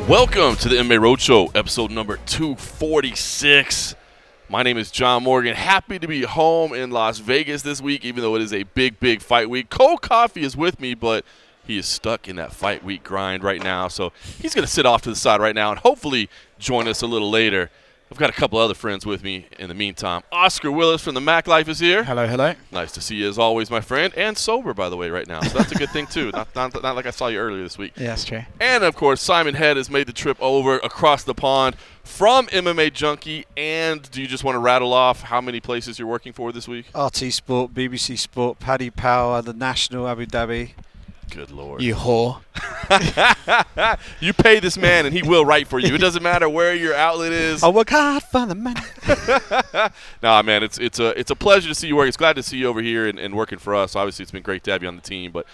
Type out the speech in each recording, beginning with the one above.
Welcome to the MMA Roadshow, episode number 246. My name is John Morgan. Happy to be home in Las Vegas this week, even though it is a big, big fight week. Cole Coffey is with me, but he is stuck in that fight week grind right now. So he's going to sit off to the side right now and hopefully join us a little later. I've got a couple other friends with me in the meantime. Oscar Willis from the Mac Life is here. Hello, hello. Nice to see you as always, my friend. And sober, by the way, right now. So that's a good thing, too. Not like I saw you earlier this week. Yeah, that's true. And, of course, Simon Head has made the trip over across the pond from MMA Junkie. And do you just want to rattle off how many places you're working for this week? RT Sport, BBC Sport, Paddy Power, the National, Abu Dhabi. Good Lord. You whore. You pay this man, and he will write for you. It doesn't matter where your outlet is. I work hard for the money. Nah, man, it's a pleasure to see you work. It's glad to see you over here and working for us. Obviously, it's been great to have you on the team. But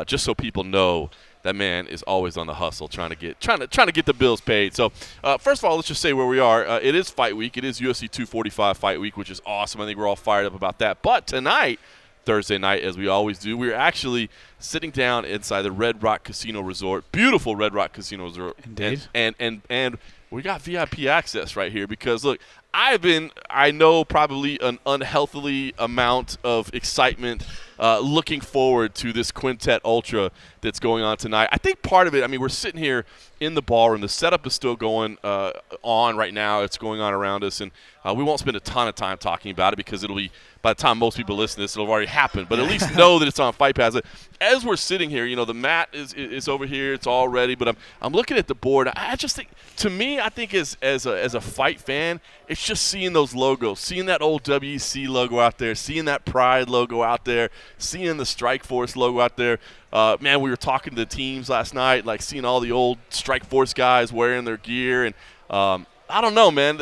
just so people know, that man is always on the hustle, trying to get the bills paid. So, first of all, let's just say where we are. It is fight week. It is UFC 245 fight week, which is awesome. I think we're all fired up about that. But tonight, Thursday night, as we always do, we're actually sitting down inside the Red Rock Casino Resort. Beautiful Red Rock Casino Resort. Indeed. And we got VIP access right here because, look, I know probably an unhealthily amount of excitement looking forward to this Quintet Ultra that's going on tonight. I think part of it, I mean, we're sitting here in the ballroom. The setup is still going on right now. It's going on around us, and we won't spend a ton of time talking about it because it'll be, by the time most people listen to this, it'll have already happened. But at least know that it's on Fight Pass. As we're sitting here, you know, the mat is over here. It's all ready. But I'm looking at the board. I just think, to me, I think as a fight fan, it's just seeing those logos, seeing that old WEC logo out there, seeing that Pride logo out there, seeing the Strikeforce logo out there. Man, we were talking to the teams last night, like seeing all the old Strikeforce guys wearing their gear. And I don't know, man.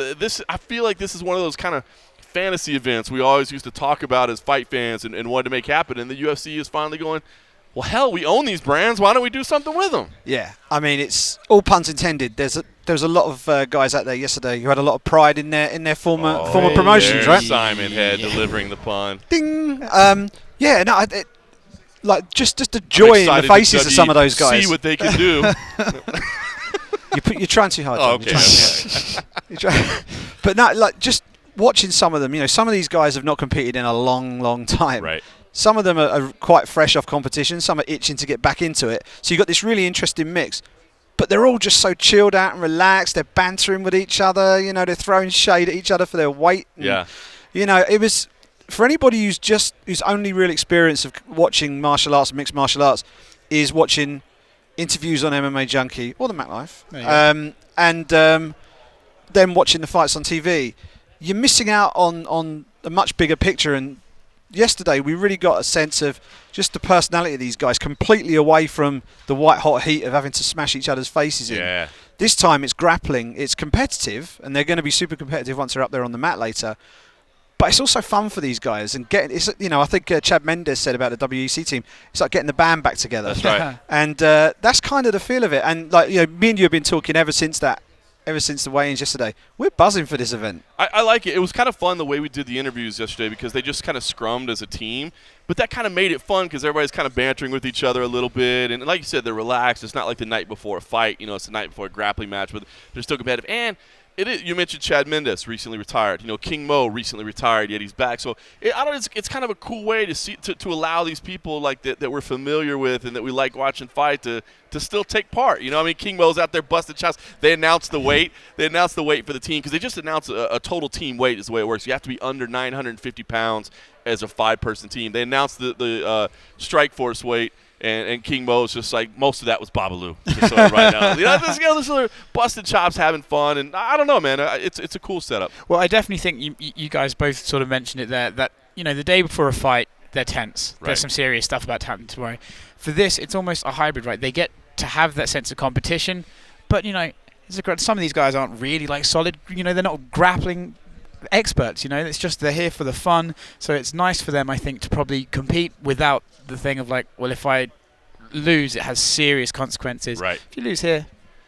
I feel like this is one of those kind of fantasy events we always used to talk about as fight fans and wanted to make happen. And the UFC is finally going, well, hell, we own these brands. Why don't we do something with them? Yeah, I mean, it's all puns intended. There was a lot of guys out there yesterday who had a lot of pride in their former promotions, right? Simon Head delivering the pun. Ding. Yeah, no, like just the joy in the faces of some of those guys. See what they can do. You're trying too hard. Oh, okay. But no, like just watching some of them. You know, some of these guys have not competed in a long, long time. Right. Some of them are quite fresh off competition. Some are itching to get back into it. So you've got this really interesting mix. But they're all just so chilled out and relaxed. They're bantering with each other. You know, they're throwing shade at each other for their weight. And, yeah. You know, it was, for anybody whose only real experience of watching martial arts, mixed martial arts, is watching interviews on MMA Junkie or the Mac Life, and then watching the fights on TV, you're missing out on a much bigger picture. And yesterday we really got a sense of just the personality of these guys, completely away from the white hot heat of having to smash each other's faces in. Yeah. This time it's grappling, it's competitive, and they're going to be super competitive once they're up there on the mat later. But it's also fun for these guys, and I think Chad Mendes said about the WEC team, it's like getting the band back together. That's right. And that's kind of the feel of it. And like, you know, me and you have been talking ever since the weigh-ins yesterday. We're buzzing for this event. I like it. It was kind of fun the way we did the interviews yesterday because they just kind of scrummed as a team. But that kind of made it fun because everybody's kind of bantering with each other a little bit. And like you said, they're relaxed. It's not like the night before a fight. You know, it's the night before a grappling match, but they're still competitive. And it is, you mentioned Chad Mendes recently retired. You know, King Mo recently retired, yet he's back. So it's kind of a cool way to see to allow these people like that we're familiar with and that we like watching fight to still take part. You know, I mean, King Mo's out there busting chops. They announced the weight. They announced the weight for the team because they just announced a total team weight is the way it works. You have to be under 950 pounds as a 5-person team. They announced the Strikeforce weight. And King Mo's just like, most of that was Babalu. Just so right now. You know, this are busted chops, having fun. And I don't know, man. It's a cool setup. Well, I definitely think you guys both sort of mentioned it there, that, you know, the day before a fight, they're tense. Right. There's some serious stuff about to happen tomorrow. For this, it's almost a hybrid, right? They get to have that sense of competition. But, you know, some of these guys aren't really, like, solid. You know, they're not grappling experts, you know. It's just they're here for the fun. So it's nice for them, I think, to probably compete without the thing of like, well, if I lose, it has serious consequences. Right. If you lose here,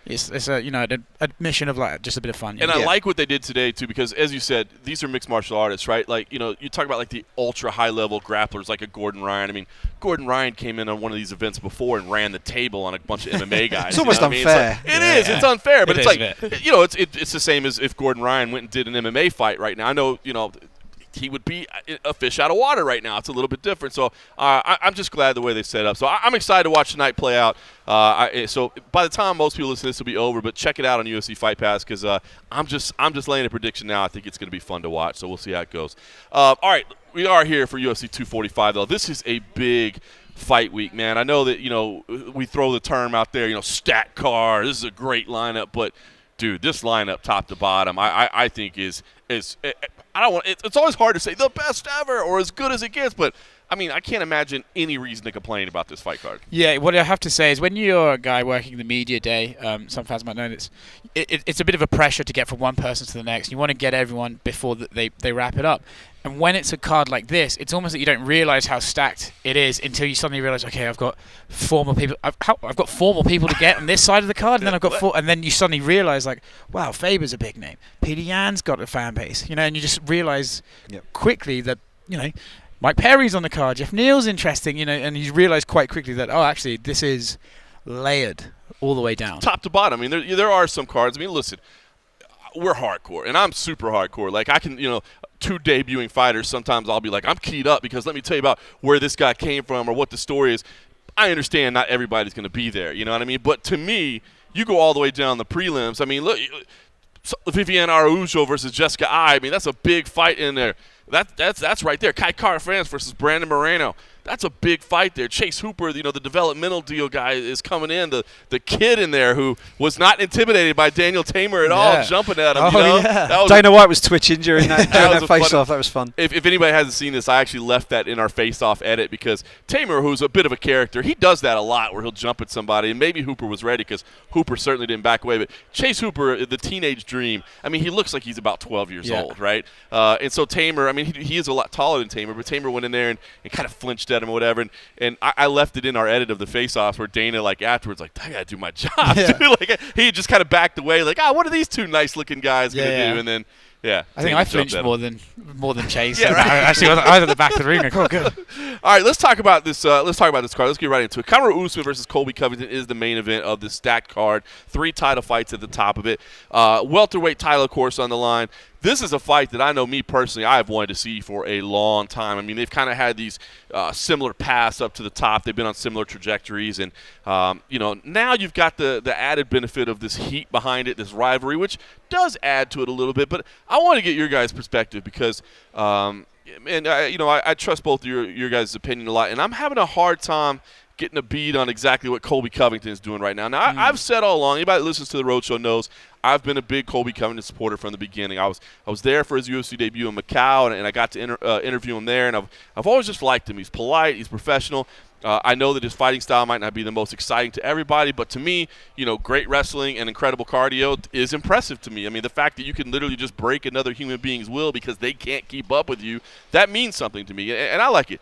it's a an admission of like just a bit of fun. And I like what they did today too, because as you said, these are mixed martial artists, right? Like you talk about like the ultra high level grapplers like a Gordon Ryan. I mean, Gordon Ryan came in on one of these events before and ran the table on a bunch of MMA guys. It's almost unfair. It is. It's unfair, but it's the same as if Gordon Ryan went and did an MMA fight right now. I know he would be a fish out of water right now. It's a little bit different. So I'm just glad the way they set up. So I'm excited to watch tonight play out. So by the time most people listen to this will be over, but check it out on UFC Fight Pass because I'm just laying a prediction now. I think it's going to be fun to watch. So we'll see how it goes. All right, we are here for UFC 245 though. This is a big fight week, man. I know that we throw the term out there, stat card. This is a great lineup, but dude, this lineup top to bottom, I think is I don't want. It's always hard to say the best ever or as good as it gets, but I mean, I can't imagine any reason to complain about this fight card. Yeah, what I have to say is when you're a guy working the media day, some fans might know this, it's a bit of a pressure to get from one person to the next. You want to get everyone before they wrap it up. And when it's a card like this, it's almost that you don't realize how stacked it is until you suddenly realize, okay, I've got four more people. I've got four more people to get on this side of the card, and then I've got four. And then you suddenly realize, like, wow, Faber's a big name. Peter Yan's got a fan base, and you just realize quickly that, Mike Perry's on the card, Jeff Neal's interesting, and you realize quite quickly that, oh, actually, this is layered all the way down. Top to bottom. I mean, there are some cards. I mean, listen, we're hardcore, and I'm super hardcore. Like, I can, two debuting fighters, sometimes I'll be like, I'm keyed up because let me tell you about where this guy came from or what the story is. I understand not everybody's going to be there, you know what I mean? But to me, you go all the way down the prelims. I mean, look, Viviane Araújo versus Jessica I mean, that's a big fight in there. That's right there. Kai Kara France versus Brandon Moreno. That's a big fight there. Chase Hooper, the developmental deal guy is coming in. The kid in there who was not intimidated by Daniel Tamer at all, jumping at him. Dana White was twitching during that face-off. That was fun. If anybody hasn't seen this, I actually left that in our face-off edit because Tamer, who's a bit of a character, he does that a lot where he'll jump at somebody, and maybe Hooper was ready because Hooper certainly didn't back away. But Chase Hooper, the teenage dream, I mean, he looks like he's about 12 years old, right? And so Tamer, I mean, he is a lot taller than Tamer, but Tamer went in there and kind of flinched at him or whatever. And I left it in our edit of the face-offs where Dana, like, afterwards, like, I got to do my job, dude. Like, he just kind of backed away, like, what are these two nice-looking guys going to do? And then, I think I flinched more than Chase. Yeah, right. Actually, I was at the back of the ring. Like, oh, good. All right, let's talk about this. Let's talk about this card. Let's get right into it. Kamaru Usman versus Colby Covington is the main event of this stacked card. 3 title fights at the top of it. Welterweight title, of course, on the line. This is a fight that I know me personally I've wanted to see for a long time. I mean, they've kind of had these similar paths up to the top. They've been on similar trajectories. And, now you've got the added benefit of this heat behind it, this rivalry, which does add to it a little bit. But I want to get your guys' perspective because, I trust both of your guys' opinion a lot. And I'm having a hard time getting a bead on exactly what Colby Covington is doing right now. Now, I've said all along, anybody that listens to the Roadshow knows I've been a big Colby Covington supporter from the beginning. I was there for his UFC debut in Macau, and I got to interview him there, and I've always just liked him. He's polite, he's professional. I know that his fighting style might not be the most exciting to everybody, but to me, great wrestling and incredible cardio is impressive to me. I mean, the fact that you can literally just break another human being's will because they can't keep up with you, that means something to me, and I like it.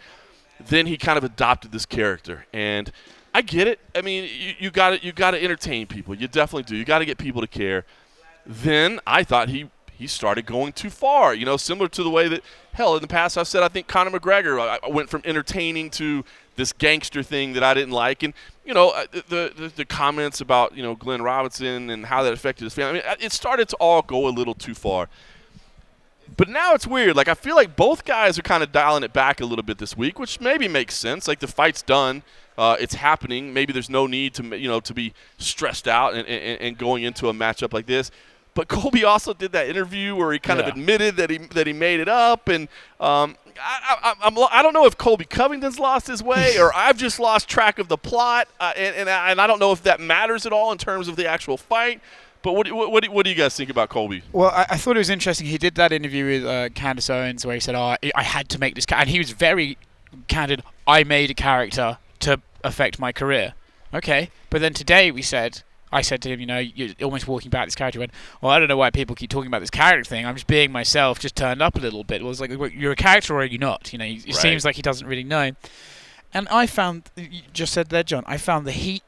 Then he kind of adopted this character, and I get it. I mean, you got to entertain people. You definitely do. You got to get people to care. Then I thought he started going too far. Similar to the way that in the past I've said I think Conor McGregor went from entertaining to this gangster thing that I didn't like, and the comments about Glenn Robinson and how that affected his family. I mean, it started to all go a little too far. But now it's weird. Like, I feel like both guys are kind of dialing it back a little bit this week, which maybe makes sense. Like, the fight's done. It's happening. Maybe there's no need to be stressed out and going into a matchup like this. But Colby also did that interview where he kind of admitted that he made it up. And I don't know if Colby Covington's lost his way or I've just lost track of the plot. And I don't know if that matters at all in terms of the actual fight. But what do you guys think about Colby? Well, I thought it was interesting. He did that interview with Candace Owens where he said, I had to make this and he was very candid. I made a character to affect my career. Okay. But then today I said to him, you're almost walking back this character. He went, well, I don't know why people keep talking about this character thing. I'm just being myself, just turned up a little bit. It was like, you're a character or are you not? It seems like he doesn't really know. And I found, you just said there, John, I found the heat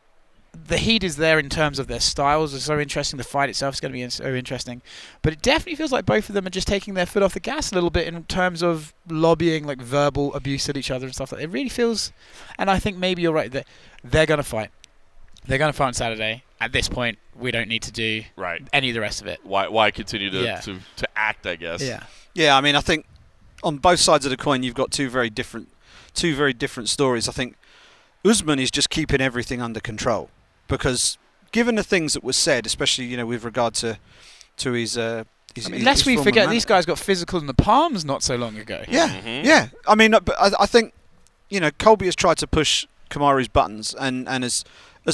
the heat is there in terms of their styles. It's so interesting. The fight itself is going to be so interesting. But it definitely feels like both of them are just taking their foot off the gas a little bit in terms of lobbying, like verbal abuse at each other and stuff like that. It really feels, and I think maybe you're right, that they're going to fight. They're going to fight on Saturday. At this point, we don't need to do any of the rest of it. Why continue to act, I guess? Yeah. Yeah, I mean, I think on both sides of the coin, you've got two very different stories. I think Usman is just keeping everything under control because, given the things that were said, especially with regard to his. Lest we forget, these guys got physical in the palms not so long ago. Yeah, yeah. I mean, but I think Colby has tried to push Kamaru's buttons and has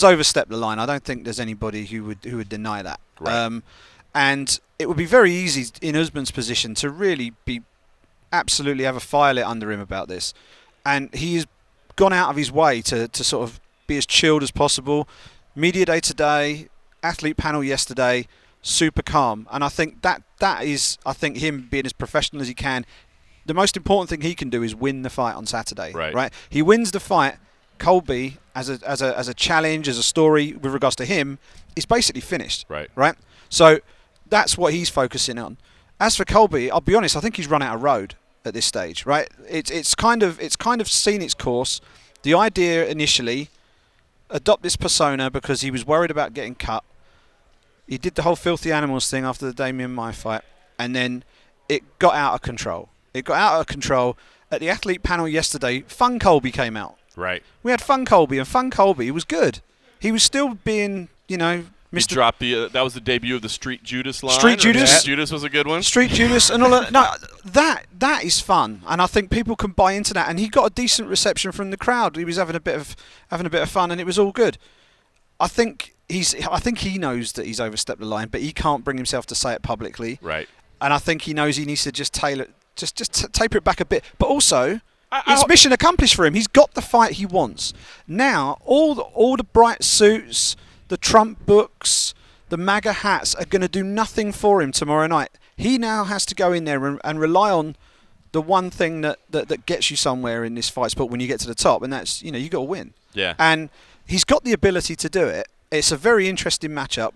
overstepped the line. I don't think there's anybody who would deny that. Right. And it would be very easy in Usman's position to really be absolutely have a fire lit under him about this, and he's gone out of his way to sort of be as chilled as possible. Media day today, athlete panel yesterday, super calm, and I think that is him being as professional as he can. The most important thing he can do is win the fight on Saturday. Right? He wins the fight. Colby, as a challenge, as a story with regards to him, is basically finished. Right. So that's what he's focusing on. As for Colby, I'll be honest, I think he's run out of road at this stage. Right. It's kind of seen its course. The idea initially, adopt this persona because he was worried about getting cut. He did the whole filthy animals thing after the Damian Maia fight, and then it got out of control. At the athlete panel yesterday, Fun Colby came out. Right. We had Fun Colby, and Fun Colby was good. He was still being, Mr. He dropped that was the debut of the Street Judas line. Street Judas. Street Judas was a good one. Street Judas and all that. No, that is fun, and I think people can buy into that. And he got a decent reception from the crowd. He was having a bit of fun, and it was all good. I think he knows that he's overstepped the line, but he can't bring himself to say it publicly. Right. And I think he knows he needs to just taper it back a bit. But also, it's mission accomplished for him. He's got the fight he wants. Now, all the bright suits, the Trump books, the MAGA hats are going to do nothing for him tomorrow night. He now has to go in there and rely on the one thing that gets you somewhere in this fight sport when you get to the top, and that's you got to win. Yeah. And he's got the ability to do it. It's a very interesting matchup.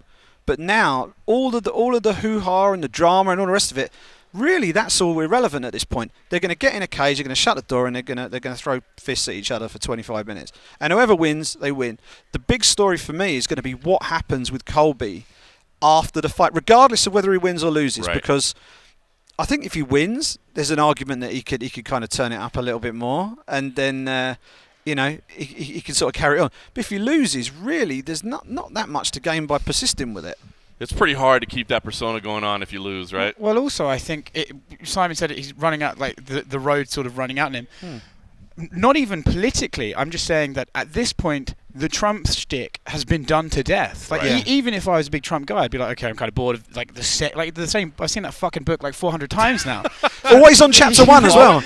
But now all of the hoo-ha and the drama and all the rest of it, really, that's all irrelevant at this point. They're going to get in a cage, they're going to shut the door, and they're going to throw fists at each other for 25 minutes. And whoever wins, they win. The big story for me is going to be what happens with Colby after the fight, regardless of whether he wins or loses. Right. Because I think if he wins, there's an argument that he could kind of turn it up a little bit more, and then he can sort of carry on. But if he loses, really, there's not that much to gain by persisting with it. It's pretty hard to keep that persona going on if you lose, right? Well, also, I think Simon said he's running out, like the road sort of running out in him. Not even politically. I'm just saying that at this point, the Trump shtick has been done to death. Like even if I was a big Trump guy, I'd be like, okay, I'm kind of bored of the same. I've seen that fucking book like 400 times now. Always on chapter 1 as well.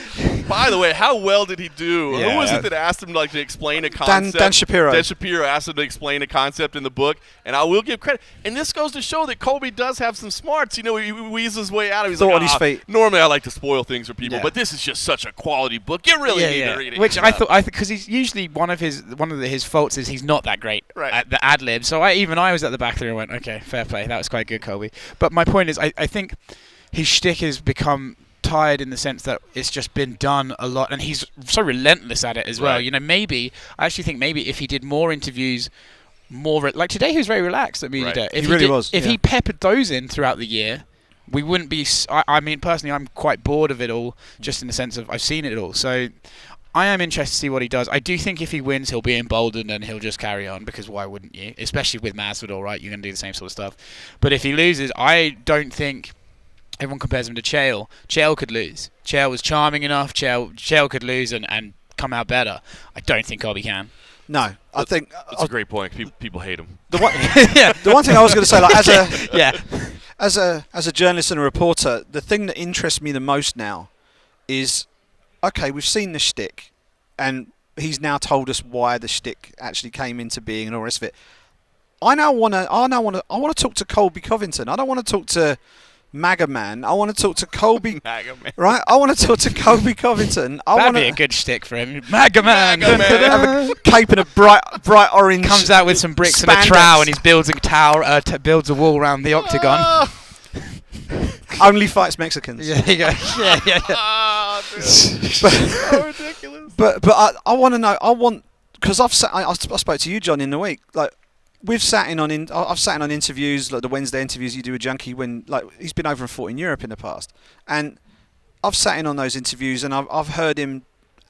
By the way, how well did he do? Yeah. Who was it that asked him to explain a concept? Dan Shapiro. Dan Shapiro asked him to explain a concept in the book, and I will give credit. And this goes to show that Colby does have some smarts. He weases his way out of it. He's Thought like, on his feet. Normally I like to spoil things for people, Yeah. but this is just such a quality book. You really need to read it. Which I thought because he's usually one of his faults is he's not that great at the ad lib. So I was at the back there and went, okay, fair play. That was quite good, Colby. But my point is, I think his shtick has become tired in the sense that it's just been done a lot, and he's so relentless at it as well. Right. I actually think maybe if he did more interviews, like today, he was very relaxed at media day. If he really was. If he peppered those in throughout the year, we wouldn't be. I mean, personally, I'm quite bored of it all, just in the sense of I've seen it all. So I am interested to see what he does. I do think if he wins, he'll be emboldened and he'll just carry on, because why wouldn't you? Especially with Masvidal, right? You're going to do the same sort of stuff. But if he loses, I don't think. Everyone compares him to Chael. Chael could lose. Chael was charming enough. Chael could lose and come out better. I don't think Colby can. No, I think that's a great point. People hate him. The one thing I was going to say, like as a journalist and a reporter, the thing that interests me the most now is, okay, we've seen the shtick, and he's now told us why the shtick actually came into being and all the rest of it. I want to talk to Colby Covington. I don't want to talk to MAGA Man. I want to talk to Colby. MAGA Man. Right? I want to talk to Colby Covington. That'd be a good shtick for him. MAGA Man. Have a cape and a bright orange. Comes out with some bricks spandex. and a trowel, and he builds a tower, builds a wall around the octagon. Only fights Mexicans. Yeah, you go. Yeah. Oh, dude. So ridiculous. But I want to know. Because I spoke to you, John, in the week. Like I've sat in on interviews, like the Wednesday interviews you do with Junkie, when like he's been over and fought in Europe in the past, and I've sat in on those interviews and I've heard him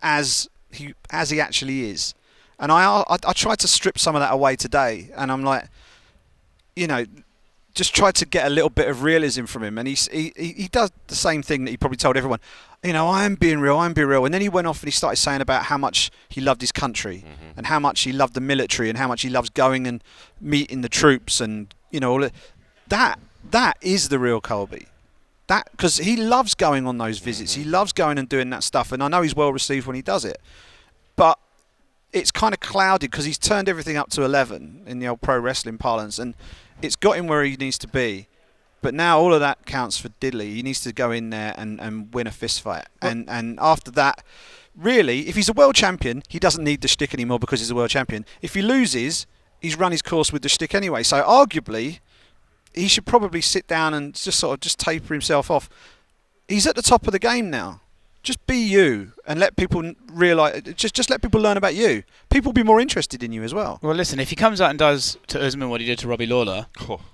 as he actually is, and I tried to strip some of that away today, and I'm like, just tried to get a little bit of realism from him, and he does the same thing that he probably told everyone. I am being real, and then he went off and he started saying about how much he loved his country, and how much he loved the military, and how much he loves going and meeting the troops, and all that. That is the real Colby. That, because he loves going on those visits, he loves going and doing that stuff, and I know he's well received when he does it, but it's kind of clouded because he's turned everything up to 11 in the old pro wrestling parlance, and it's got him where he needs to be. But now all of that counts for diddly. He needs to go in there and win a fist fight. And after that, really, if he's a world champion, he doesn't need the shtick anymore because he's a world champion. If he loses, he's run his course with the shtick anyway. So arguably, he should probably sit down and just taper himself off. He's at the top of the game now. Just be you and let people realise. Just let people learn about you. People will be more interested in you as well. Well, listen, if he comes out and does to Usman what he did to Robbie Lawler,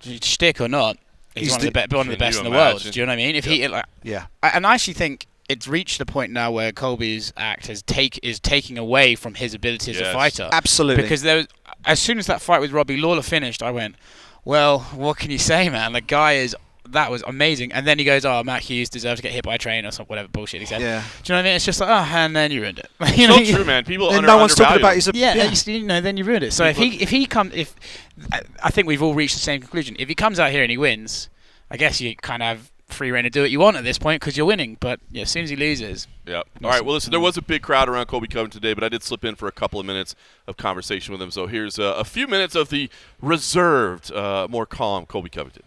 shtick or not, he's one of the best in the world. Do you know what I mean? If and I actually think it's reached the point now where Colby's act is taking away from his ability as a fighter. Absolutely. Because as soon as that fight with Robbie Lawler finished, I went, well, what can you say, man? The guy that was amazing. And then he goes, Matt Hughes deserves to get hit by a train or some whatever bullshit he said. Yeah. Do you know what I mean? It's just like, and then you ruined it. So true, man. People and no one's talking about his then you ruined it. So if I think we've all reached the same conclusion. If he comes out here and he wins, I guess you kind of have free reign to do what you want at this point because you're winning. But as soon as he loses. Yep. All right. Well, listen, there was a big crowd around Colby Covington today, but I did slip in for a couple of minutes of conversation with him. So here's a few minutes of the reserved, more calm Colby Covington.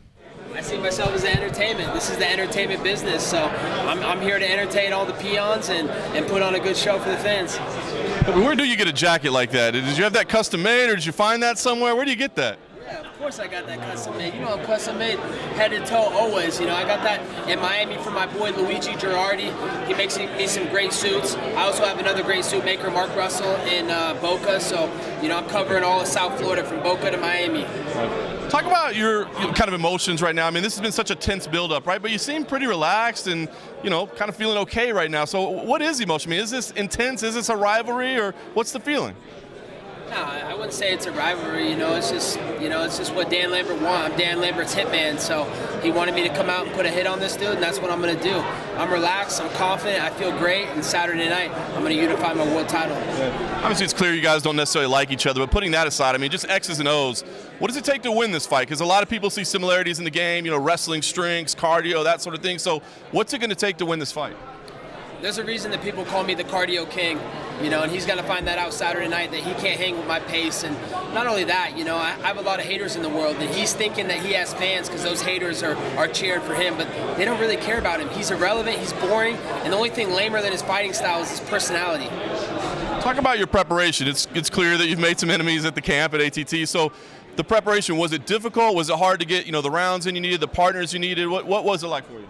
I see myself as entertainment. This is the entertainment business, so I'm here to entertain all the peons and put on a good show for the fans. Where do you get a jacket like that? Did you have that custom made, or did you find that somewhere? Where do you get that? Yeah, of course I got that custom made. I'm custom made head to toe always. I got that in Miami from my boy Luigi Girardi. He makes me some great suits. I also have another great suit maker, Mark Russell, in Boca. So, I'm covering all of South Florida from Boca to Miami. Talk about your kind of emotions right now. I mean, this has been such a tense build-up, right? But you seem pretty relaxed and, kind of feeling okay right now. So what is the emotion? I mean, is this intense? Is this a rivalry, or what's the feeling? No, I wouldn't say it's a rivalry. It's just what Dan Lambert wants. I'm Dan Lambert's hitman, so he wanted me to come out and put a hit on this dude, and that's what I'm going to do. I'm relaxed, I'm confident, I feel great, and Saturday night I'm going to unify my world title. Obviously, it's clear you guys don't necessarily like each other, but putting that aside, I mean, just X's and O's, what does it take to win this fight? Because a lot of people see similarities in the game, wrestling strengths, cardio, that sort of thing. So what's it going to take to win this fight? There's a reason that people call me the cardio king, and he's going to find that out Saturday night, that he can't hang with my pace. And not only that, I have a lot of haters in the world, and he's thinking that he has fans because those haters are cheering for him, but they don't really care about him. He's irrelevant, he's boring, and the only thing lamer than his fighting style is his personality. Talk about your preparation. It's clear that you've made some enemies at the camp at ATT. So the preparation, was it difficult? Was it hard to get, the rounds in you needed, the partners you needed? What was it like for you?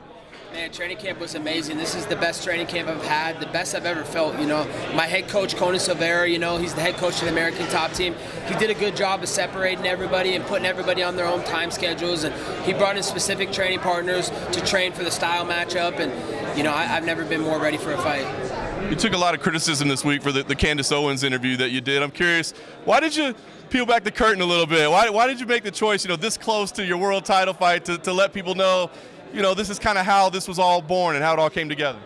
Man, training camp was amazing. This is the best training camp I've had, the best I've ever felt. My head coach, Conan Silvera, he's the head coach of the American top team. He did a good job of separating everybody and putting everybody on their own time schedules. And he brought in specific training partners to train for the style matchup. And, I've never been more ready for a fight. You took a lot of criticism this week for the Candace Owens interview that you did. I'm curious, why did you peel back the curtain a little bit? Why did you make the choice, this close to your world title fight to let people know, this is kind of how this was all born and how it all came together?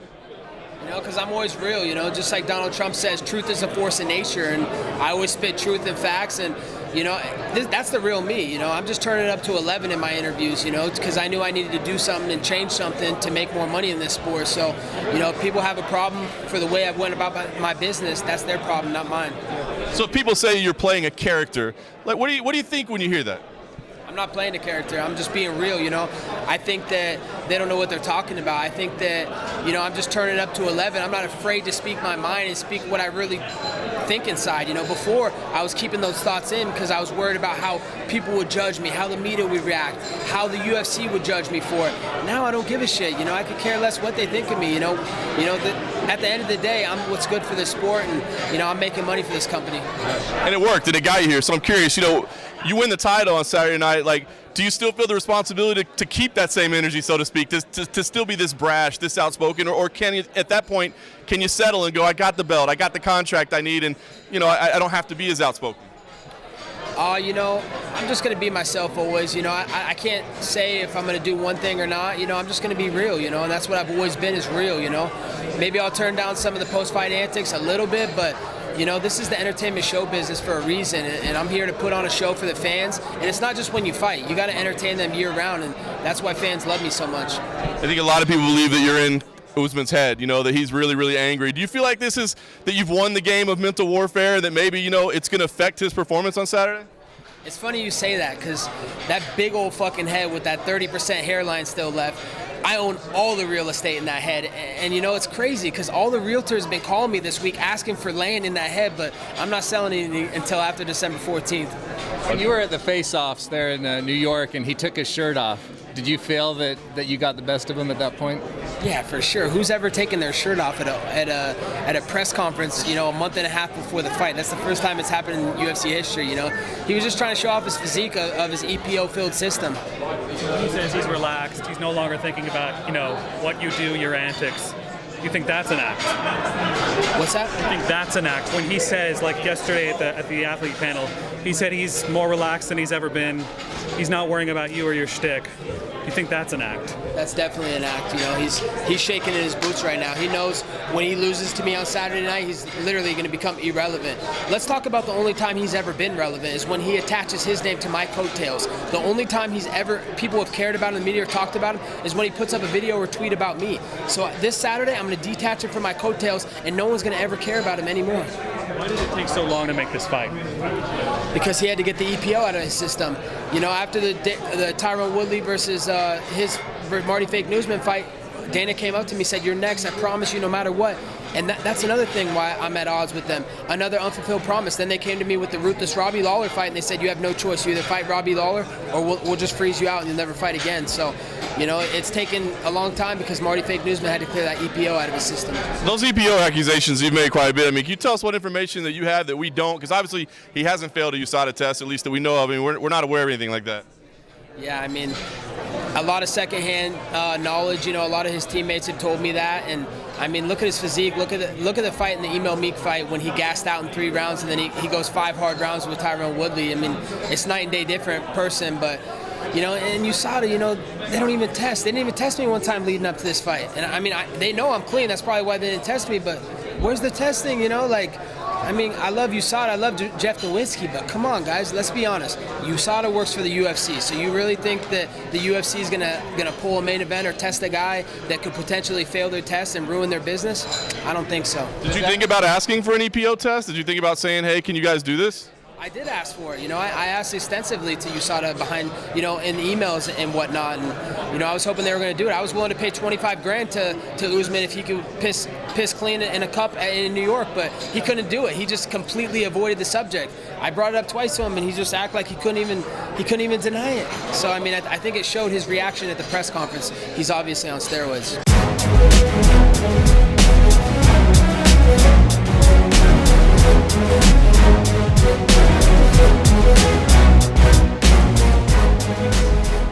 Because I'm always real, just like Donald Trump says, truth is a force of nature, and I always spit truth and facts, and, that's the real me, I'm just turning it up to 11 in my interviews, because I knew I needed to do something and change something to make more money in this sport. So, if people have a problem for the way I went about my business, that's their problem, not mine. So if people say you're playing a character, like what do you think when you hear that? I'm I'm not playing a character. I'm just being real, you know. I think that they don't know what they're talking about. I think that, you know, I'm just turning it up to 11. I'm not afraid to speak my mind and speak what I really think inside. You know, before I was keeping those thoughts in because I was worried about how people would judge me, how the media would react, how the UFC would judge me for it. Now I don't give a shit. You know, I could care less what they think of me. You know, at the end of the day, I'm what's good for the sport, and you know, I'm making money for this company. And it worked, and it got you here. So I'm curious. You know, you win the title on Saturday night. Like, do you still feel the responsibility to keep that same energy, so to speak, to still be this brash, this outspoken, or can you, at that point, can you settle and go, I got the belt, I got the contract I need, and you know, I don't have to be as outspoken? You know, I'm just going to be myself always. You know, I can't say if I'm going to do one thing or not. You know, I'm just going to be real, you know, and that's what I've always been, is real, you know. Maybe I'll turn down some of the post-fight antics a little bit, but, you know, this is the entertainment show business for a reason, and I'm here to put on a show for the fans. And it's not just when you fight. You got to entertain them year-round, and that's why fans love me so much. I think a lot of people believe that you're in Usman's head, you know, that he's really, really angry. Do you feel like this is that you've won the game of mental warfare, that maybe, you know, it's going to affect his performance on Saturday? It's funny you say that, because that big old fucking head with that 30% hairline still left, I own all the real estate in that head. And you know, it's crazy because all the realtors have been calling me this week asking for land in that head, but I'm not selling anything until after December 14th. When you were at the face-offs there in New York and he took his shirt off, did you feel that you got the best of him at that point? Yeah, for sure. Who's ever taken their shirt off at a press conference, you know, a month and a half before the fight? That's the first time it's happened in UFC history, you know. He was just trying to show off his physique of his EPO-filled system. He says he's relaxed. He's no longer thinking about, you know, what you do, your antics. You think that's an act? What's that? I think that's an act. When he says, like yesterday at the athlete panel, he said he's more relaxed than he's ever been. He's not worrying about you or your shtick. You think that's an act? That's definitely an act. You know, he's shaking in his boots right now. He knows when he loses to me on Saturday night, he's literally going to become irrelevant. Let's talk about the only time he's ever been relevant is when he attaches his name to my coattails. The only time people have cared about him, the media or talked about him, is when he puts up a video or tweet about me. So this Saturday, I'm going to detach him from my coattails, and no one's going to ever care about him anymore. Why did it take so long to make this fight? Because he had to get the EPO out of his system. You know, after the Tyron Woodley versus his Marty Fake Newsman fight, Dana came up to me and said, "You're next, I promise you, no matter what." And that's another thing why I'm at odds with them. Another unfulfilled promise. Then they came to me with the ruthless Robbie Lawler fight, and they said, "You have no choice. You either fight Robbie Lawler or we'll just freeze you out and you'll never fight again." So, you know, it's taken a long time because Marty Fake Newsman had to clear that EPO out of his system. Those EPO accusations you've made quite a bit. I mean, can you tell us what information that you have that we don't? Because obviously he hasn't failed a USADA test, at least that we know of. I mean, we're not aware of anything like that. Yeah, I mean, a lot of secondhand knowledge. You know, a lot of his teammates had told me that, and I mean, look at his physique. Look at the fight in the Emil Meek fight when he gassed out in 3 rounds, and then he goes 5 hard rounds with Tyron Woodley. I mean, it's night and day different person, but. You know, and USADA, you know, they don't even test. They didn't even test me one time leading up to this fight. And I mean, they know I'm clean. That's probably why they didn't test me. But where's the testing? You know, like, I mean, I love USADA. I love Jeff Nowinski. But come on, guys, let's be honest. USADA works for the UFC. So you really think that the UFC is gonna pull a main event or test a guy that could potentially fail their test and ruin their business? I don't think so. Did you think about asking for an EPO test? Did you think about saying, hey, can you guys do this? I did ask for it. You know, I asked extensively to USADA behind, you know, in emails and whatnot. And, you know, I was hoping they were going to do it. I was willing to pay $25,000 to Usman if he could piss clean in a cup in New York, but he couldn't do it. He just completely avoided the subject. I brought it up twice to him, and he just acted like he couldn't even deny it. So, I mean, I think it showed his reaction at the press conference. He's obviously on steroids.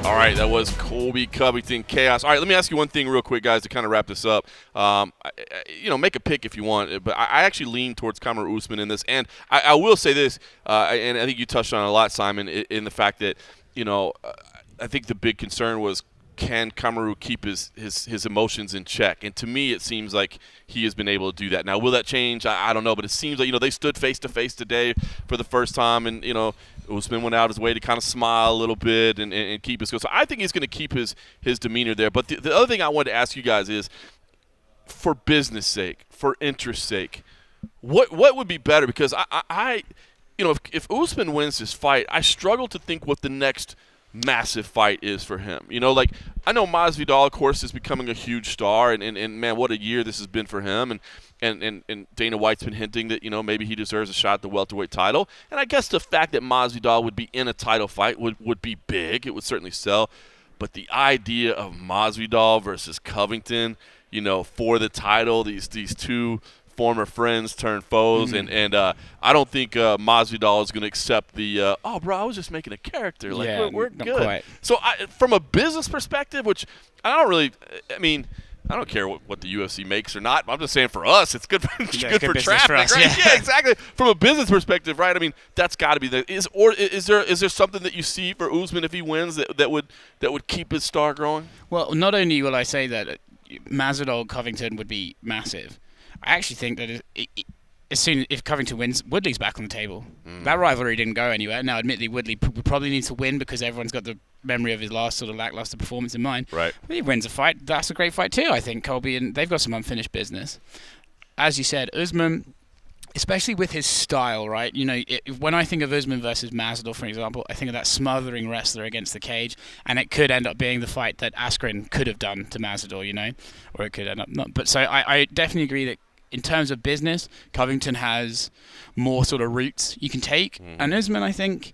All right, that was Colby Covington Chaos. All right, let me ask you one thing real quick, guys, to kind of wrap this up. You know, make a pick if you want, but I actually lean towards Kamaru Usman in this. And I will say this, and I think you touched on it a lot, Simon, in the fact that, you know, I think the big concern was, can Kamaru keep his emotions in check? And to me, it seems like he has been able to do that. Now, will that change? I don't know, but it seems like, you know, they stood face-to-face today for the first time, and, you know, Usman went out his way to kind of smile a little bit and keep his cool. So I think he's going to keep his demeanor there. But the other thing I wanted to ask you guys is, for business sake, for interest sake, what would be better? Because I you know, if Usman wins this fight, I struggle to think what the next massive fight is for him. You know, like I know Masvidal, of course, is becoming a huge star, and man, what a year this has been for him. And Dana White's been hinting that, you know, maybe he deserves a shot at the welterweight title. And I guess the fact that Masvidal would be in a title fight would be big. It would certainly sell. But the idea of Masvidal versus Covington, you know, for the title, these two former friends turned foes, and I don't think Masvidal is going to accept the oh, bro, I was just making a character. Like, yeah, we're not good. Quite. So from a business perspective, which I mean, I don't care what the UFC makes or not. I'm just saying for us, it's good for, good for traffic, for us, right? yeah. Yeah, exactly. From a business perspective, right? I mean, that's got to be is there something that you see for Usman if he wins that would keep his star growing? Well, not only will I say that Masvidal Covington would be massive, I actually think that as soon if Covington wins, Woodley's back on the table. That rivalry didn't go anywhere. Now, admittedly, Woodley probably needs to win because everyone's got the memory of his last sort of lackluster performance in mind. Right. If he wins a fight, that's a great fight too, I think. Colby, and they've got some unfinished business. As you said, Usman, especially with his style, right? You know, when I think of Usman versus Masvidal, for example, I think of that smothering wrestler against the cage, and it could end up being the fight that Askren could have done to Masvidal, you know, or it could end up not. But so I definitely agree that in terms of business, Covington has more sort of routes you can take, and Usman, I think.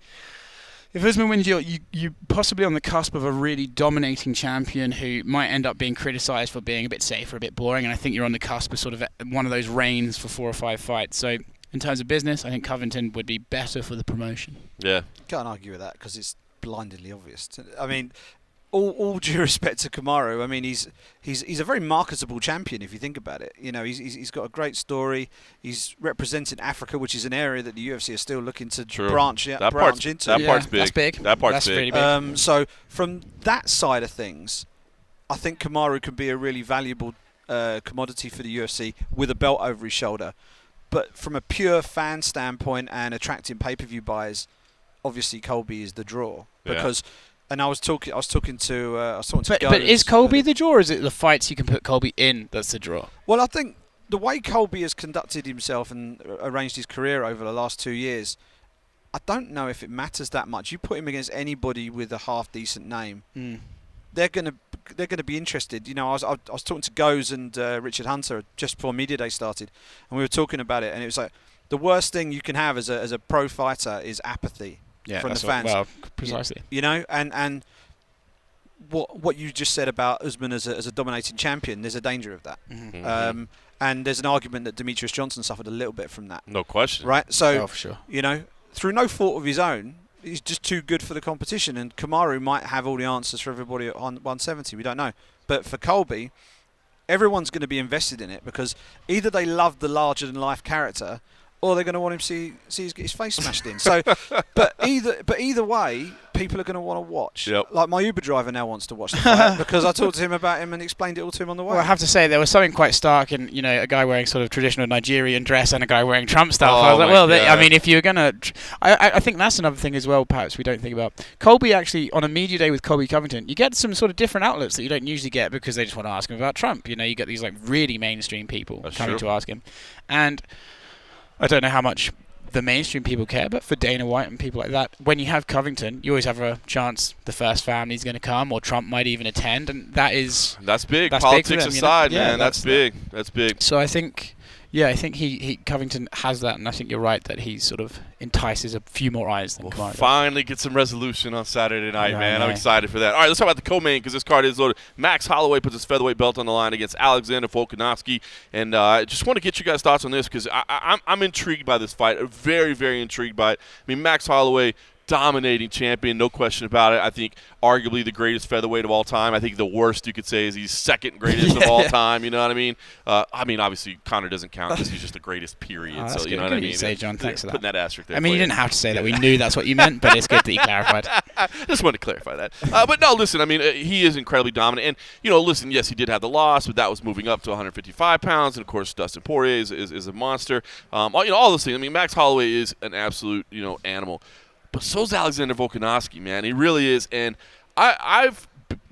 If Usman wins, you're possibly on the cusp of a really dominating champion who might end up being criticised for being a bit safer, a bit boring, and I think you're on the cusp of sort of one of those reigns for 4 or 5 fights. So in terms of business, I think Covington would be better for the promotion. Yeah. Can't argue with that because it's blindingly obvious. I mean, all due respect to Kamaru, I mean he's a very marketable champion if you think about it. You know, he's got a great story. He's representing Africa, which is an area that the UFC is still looking to branch into. That part's big. That's big. That part's big. Really big. So from that side of things, I think Kamaru can be a really valuable commodity for the UFC with a belt over his shoulder. But from a pure fan standpoint and attracting pay-per-view buyers, obviously Colby is the draw because. Yeah. And I was talking to But is Colby the draw, or is it the fights you can put Colby in that's the draw? Well, I think the way Colby has conducted himself and arranged his career over the last 2 years, I don't know if it matters that much. You put him against anybody with a half decent name, they're gonna be interested. You know, I was talking to Goes and Richard Hunter just before Media Day started, and we were talking about it, and it was like the worst thing you can have as a pro fighter is apathy. Yeah, from the fans. Well, precisely. You know, and what you just said about Usman as a dominating champion, there's a danger of that. And there's an argument that Demetrius Johnson suffered a little bit from that. No question. Right? So, for sure. You know, through no fault of his own, he's just too good for the competition. And Kamaru might have all the answers for everybody at 170. We don't know. But for Colby, everyone's going to be invested in it because either they love the larger-than-life character or they're going to want him to see his face smashed in. So, but either way, people are going to want to watch. Yep. Like my Uber driver now wants to watch the fight because I talked to him about him and explained it all to him on the way. Well, I have to say there was something quite stark in, you know, a guy wearing sort of traditional Nigerian dress and a guy wearing Trump stuff. I was like, well, I mean, if you're gonna, I think that's another thing as well. Perhaps we don't think about Colby actually on a media day with Colby Covington. You get some sort of different outlets that you don't usually get because they just want to ask him about Trump. You know, you get these like really mainstream people coming to ask him, and I don't know how much the mainstream people care, but for Dana White and people like that, when you have Covington, you always have a chance the first family's going to come, or Trump might even attend, and that's big. Politics big them, aside, you know? man, that's big. That's big. So I think he Covington has that, and I think you're right that he sort of entices a few more eyes than Kamaru. Finally get some resolution on Saturday night, man. I'm excited for that. All right, let's talk about the co-main because this card is loaded. Max Holloway puts his featherweight belt on the line against Alexander Volkanovski, and I just want to get you guys' thoughts on this because I'm intrigued by this fight. Very, very intrigued by it. I mean, Max Holloway, dominating champion, no question about it. I think arguably the greatest featherweight of all time. I think the worst you could say is he's second greatest of all time. You know what I mean? Obviously Conor doesn't count because he's just the greatest. Period. So you know what I mean? Say, John, thanks for that. Putting that asterisk there. I mean, you didn't have to say that. We knew that's what you meant, but it's good that you clarified. Just wanted to clarify that. But no, listen. I mean, he is incredibly dominant, and you know, listen. Yes, he did have the loss, but that was moving up to 155 pounds, and of course, Dustin Poirier is a monster. All those things. I mean, Max Holloway is an absolute animal. But so's Alexander Volkanovski, man. He really is. And I've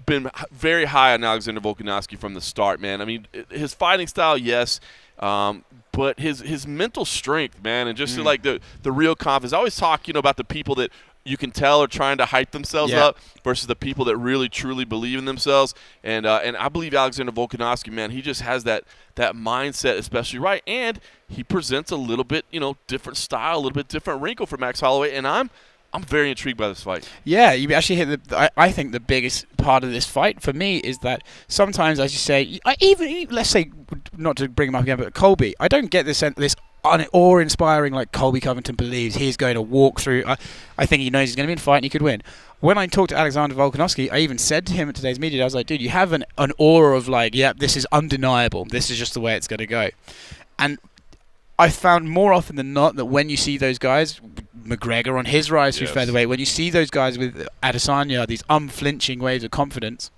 been very high on Alexander Volkanovski from the start, man. I mean, his fighting style, yes, but his mental strength, man, and just like the real confidence. I always talk, about the people that you can tell are trying to hype themselves up versus the people that really truly believe in themselves. And I believe Alexander Volkanovski, man, he just has that mindset especially right, and he presents a little bit, different style, a little bit different wrinkle for Max Holloway, and I'm very intrigued by this fight. Yeah, you actually hit I think the biggest part of this fight for me is that sometimes, as you say, even let's say, not to bring him up again, but Colby, I don't get this awe-inspiring, like Colby Covington believes he's going to walk through. I think he knows he's going to be in a fight and he could win. When I talked to Alexander Volkanovski, I even said to him at today's media, I was like, dude, you have an aura of like, yeah, this is undeniable. This is just the way it's going to go. And I found more often than not that when you see those guys, McGregor on his rise through featherweight, when you see those guys with Adesanya, these unflinching waves of confidence,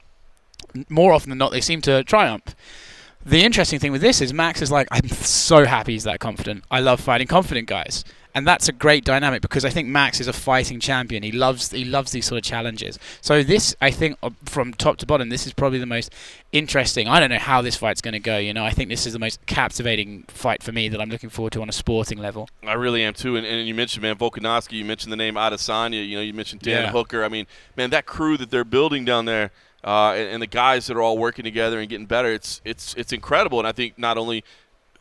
more often than not, they seem to triumph. The interesting thing with this is Max is like, I'm so happy he's that confident. I love fighting confident guys. And that's a great dynamic because I think Max is a fighting champion. He loves these sort of challenges. So this, I think, from top to bottom, this is probably the most interesting. I don't know how this fight's going to go. I think this is the most captivating fight for me that I'm looking forward to on a sporting level. I really am too. And you mentioned, man, Volkanovski. You mentioned the name Adesanya. You mentioned Dan Hooker. I mean, man, that crew that they're building down there, and the guys that are all working together and getting better, it's incredible. And I think not only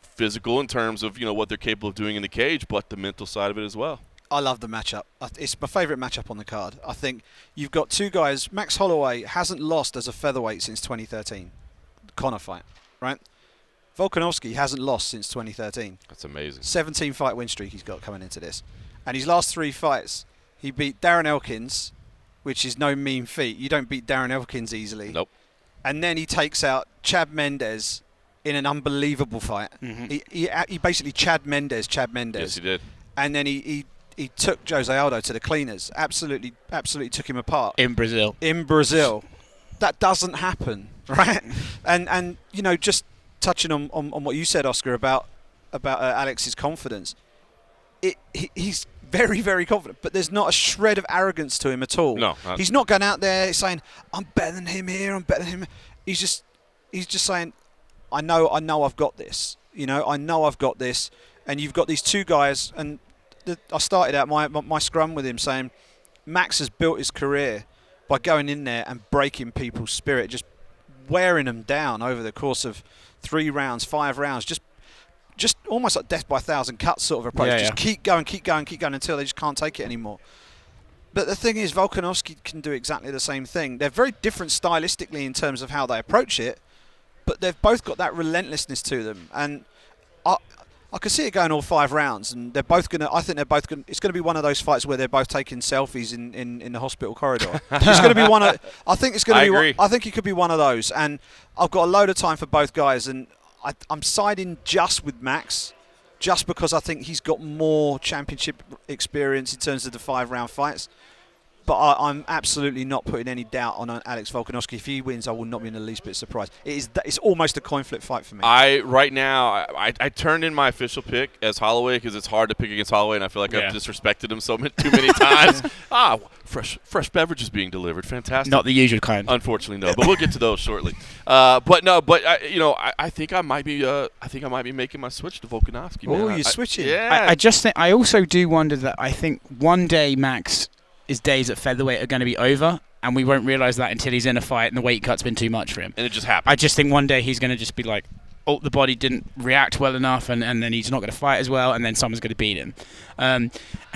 physical in terms of what they're capable of doing in the cage, but the mental side of it as well. I love the matchup. It's my favourite matchup on the card. I think you've got two guys. Max Holloway hasn't lost as a featherweight since 2013, the Conor fight, right? Volkanovski hasn't lost since 2013. That's amazing. 17-fight win streak he's got coming into this, and his last 3 fights, he beat Darren Elkins, which is no mean feat. You don't beat Darren Elkins easily. Nope. And then he takes out Chad Mendes in an unbelievable fight. Mm-hmm. He basically Chad Mendes. Yes, he did. And then he took Jose Aldo to the cleaners. Absolutely took him apart. In Brazil. That doesn't happen, right? and just touching on what you said, Oscar, about Alex's confidence. He's very, very confident, but there's not a shred of arrogance to him at all. No. He's not going out there saying, I'm better than him here, I'm better than him. He's just saying, I know I've got this. I know I've got this. And you've got these two guys, and I started out my scrum with him saying, Max has built his career by going in there and breaking people's spirit, just wearing them down over the course of 3 rounds, 5 rounds, just almost like death by 1,000 cuts sort of approach. Just keep going until they just can't take it anymore. But the thing is, Volkanovski can do exactly the same thing. They're very different stylistically in terms of how they approach it, but they've both got that relentlessness to them. And I can see it going all 5 rounds, and they're both going to. I think they're both going. It's going to be one of those fights where they're both taking selfies in the hospital corridor. It's going to be one of. I think it's going to be. Agree. I think it could be one of those, and I've got a load of time for both guys, and I'm siding just with Max, just because I think he's got more championship experience in terms of the 5-round fights. But I'm absolutely not putting any doubt on Alex Volkanovski. If he wins, I will not be in the least bit surprised. It's almost a coin flip fight for me. Right now, I turned in my official pick as Holloway because it's hard to pick against Holloway, and I feel like I've disrespected him too many times. Fresh beverages being delivered, fantastic. Not the usual kind. Unfortunately, no, but we'll get to those shortly. I think I might be making my switch to Volkanovski. Oh, you're switching? Yeah. I just think I also do wonder that I think one day Max. His days at featherweight are going to be over, and we won't realise that until he's in a fight and the weight cut's been too much for him. And it just happens. I just think one day he's going to just be like, oh, the body didn't react well enough, and then he's not going to fight as well, and then someone's going to beat him. And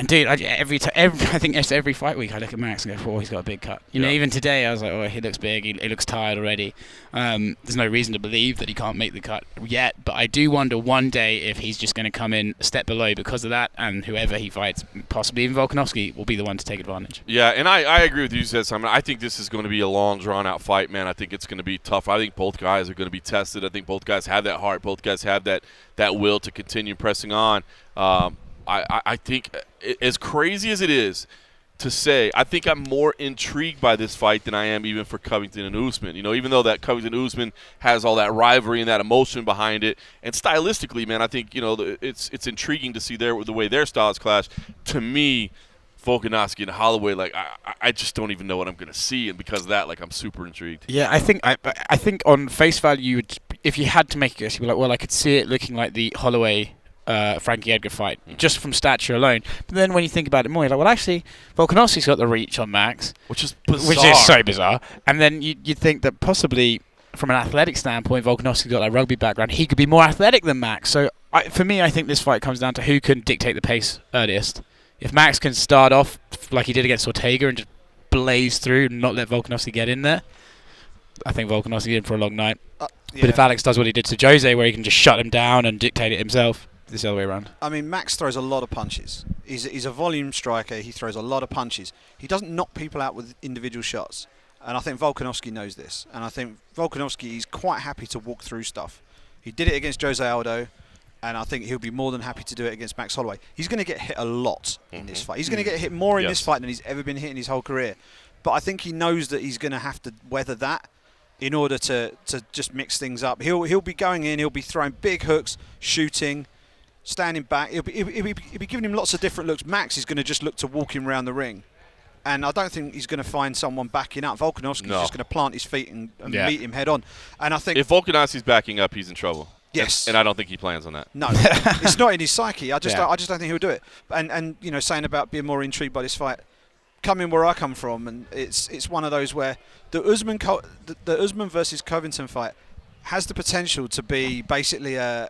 dude, I think it's every fight week I look at Max and go, oh, he's got a big cut. Even today I was like, oh, he looks big, he looks tired already. There's no reason to believe that he can't make the cut yet, but I do wonder one day if he's just going to come in a step below because of that, and whoever he fights, possibly even Volkanovski, will be the one to take advantage. Yeah, and I agree with you, Simon. I think this is going to be a long, drawn-out fight, man. I think it's going to be tough. I think both guys are going to be tested. I think both guys have that heart. Both guys have that will to continue pressing on. I think, as crazy as it is to say, I think I'm more intrigued by this fight than I am even for Covington and Usman. Even though that Covington-Usman has all that rivalry and that emotion behind it, and stylistically, man, I think it's intriguing to see the way their styles clash. To me, Volkanovski and Holloway, I just don't even know what I'm going to see, and because of that, I'm super intrigued. Yeah, I think on face value, if you had to make a guess, you'd be like, well, I could see it looking like the Holloway Frankie Edgar fight, just from stature alone. But then when you think about it more, you're like, well, actually, Volkanovski's got the reach on Max. Which is bizarre. Which is so bizarre. And then you'd think that possibly, from an athletic standpoint, Volkanovski's got that rugby background. He could be more athletic than Max. So for me, I think this fight comes down to who can dictate the pace earliest. If Max can start off like he did against Ortega and just blaze through and not let Volkanovski get in there, I think Volkanovski's in for a long night. Yeah. But if Alex does what he did to Jose, where he can just shut him down and dictate it himself, this is the other way around. I mean, Max throws a lot of punches. He's a volume striker. He throws a lot of punches. He doesn't knock people out with individual shots. And I think Volkanovski knows this. And I think Volkanovski is quite happy to walk through stuff. He did it against Jose Aldo, and I think he'll be more than happy to do it against Max Holloway. He's going to get hit a lot in this fight. He's going to get hit more in this fight than he's ever been hit in his whole career. But I think he knows that he's going to have to weather that in order to just mix things up. He'll be going in, he'll be throwing big hooks, shooting, standing back. He'll be giving him lots of different looks. Max is going to just look to walk him around the ring. And I don't think he's going to find someone backing up. Volkanovski's just going to plant his feet and meet him head on. And I think if Volkanovski's backing up, he's in trouble. Yes. And I don't think he plans on that. No, it's not in his psyche. I just don't think he'll do it. And you know, saying about being more intrigued by this fight, coming where I come from, and it's one of those where the Usman versus Covington fight has the potential to be basically a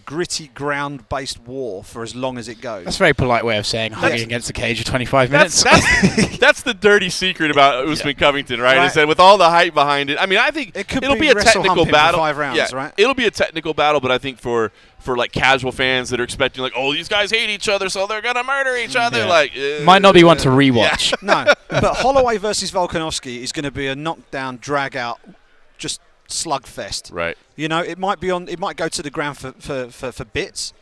gritty ground-based war for as long as it goes. That's a very polite way of saying hugging against the cage for 25 minutes. That's the dirty secret about Usman Covington, right? Is that with all the hype behind it, I mean, I think it'll be a technical battle. 5 rounds, right? It'll be a technical battle, but I think for like casual fans that are expecting like, oh, these guys hate each other, so they're gonna murder each other, might not be one to rewatch. No, but Holloway versus Volkanovski is going to be a knockdown, drag out, just slugfest. Right. You know, it might go to the ground for bits.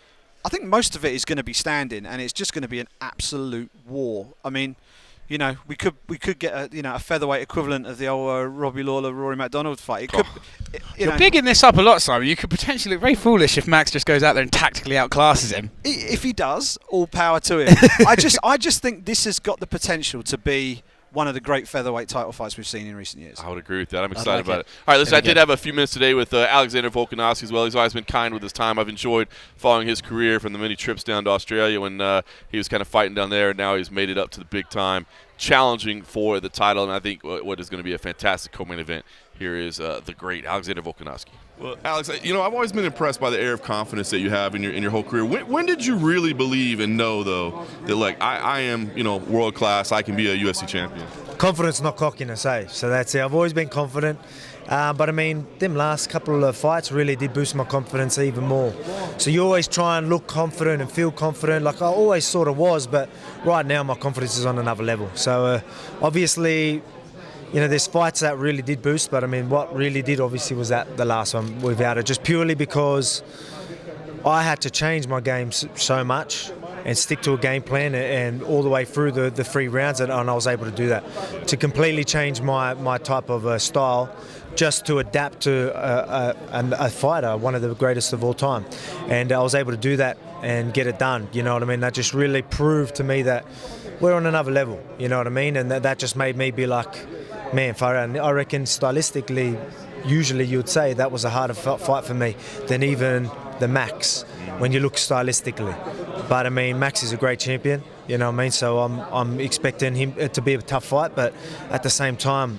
I think most of it is going to be standing, and it's just going to be an absolute war. I mean, you know, we could get a featherweight equivalent of the old Robbie Lawler Rory McDonald fight. It could. You're bigging this up a lot, Simon. You could potentially look very foolish if Max just goes out there and tactically outclasses him. If he does, all power to him. I just think this has got the potential to be one of the great featherweight title fights we've seen in recent years. I would agree with that. I'm excited about it. All right, listen, I did have a few minutes today with Alexander Volkanovski as well. He's always been kind with his time. I've enjoyed following his career from the many trips down to Australia when he was kind of fighting down there, and now he's made it up to the big time, challenging for the title. And I think what is going to be a fantastic co-main event here is the great Alexander Volkanovski. Well, Alex, you know, I've always been impressed by the air of confidence that you have in your whole career. When did you really believe and know, though, that, like, I am, you know, world class, I can be a UFC champion? Confidence, not cockiness, eh? So that's it. I've always been confident. But, I mean, them last couple of fights really did boost my confidence even more. So you always try and look confident and feel confident, like I always sort of was, but right now my confidence is on another level. So, obviously, you know, there's fights that really did boost, but I mean, what really did obviously was that the last one without it, just purely because I had to change my game so much and stick to a game plan and all the way through the 3 rounds, and I was able to do that, to completely change my type of style, just to adapt to a fighter, one of the greatest of all time. And I was able to do that and get it done, you know what I mean? That just really proved to me that we're on another level, you know what I mean? And that just made me be like, man, Farah, and I reckon stylistically, usually you'd say that was a harder fight for me than even the Max, when you look stylistically. But I mean, Max is a great champion, you know what I mean? So I'm expecting him to be a tough fight, but at the same time,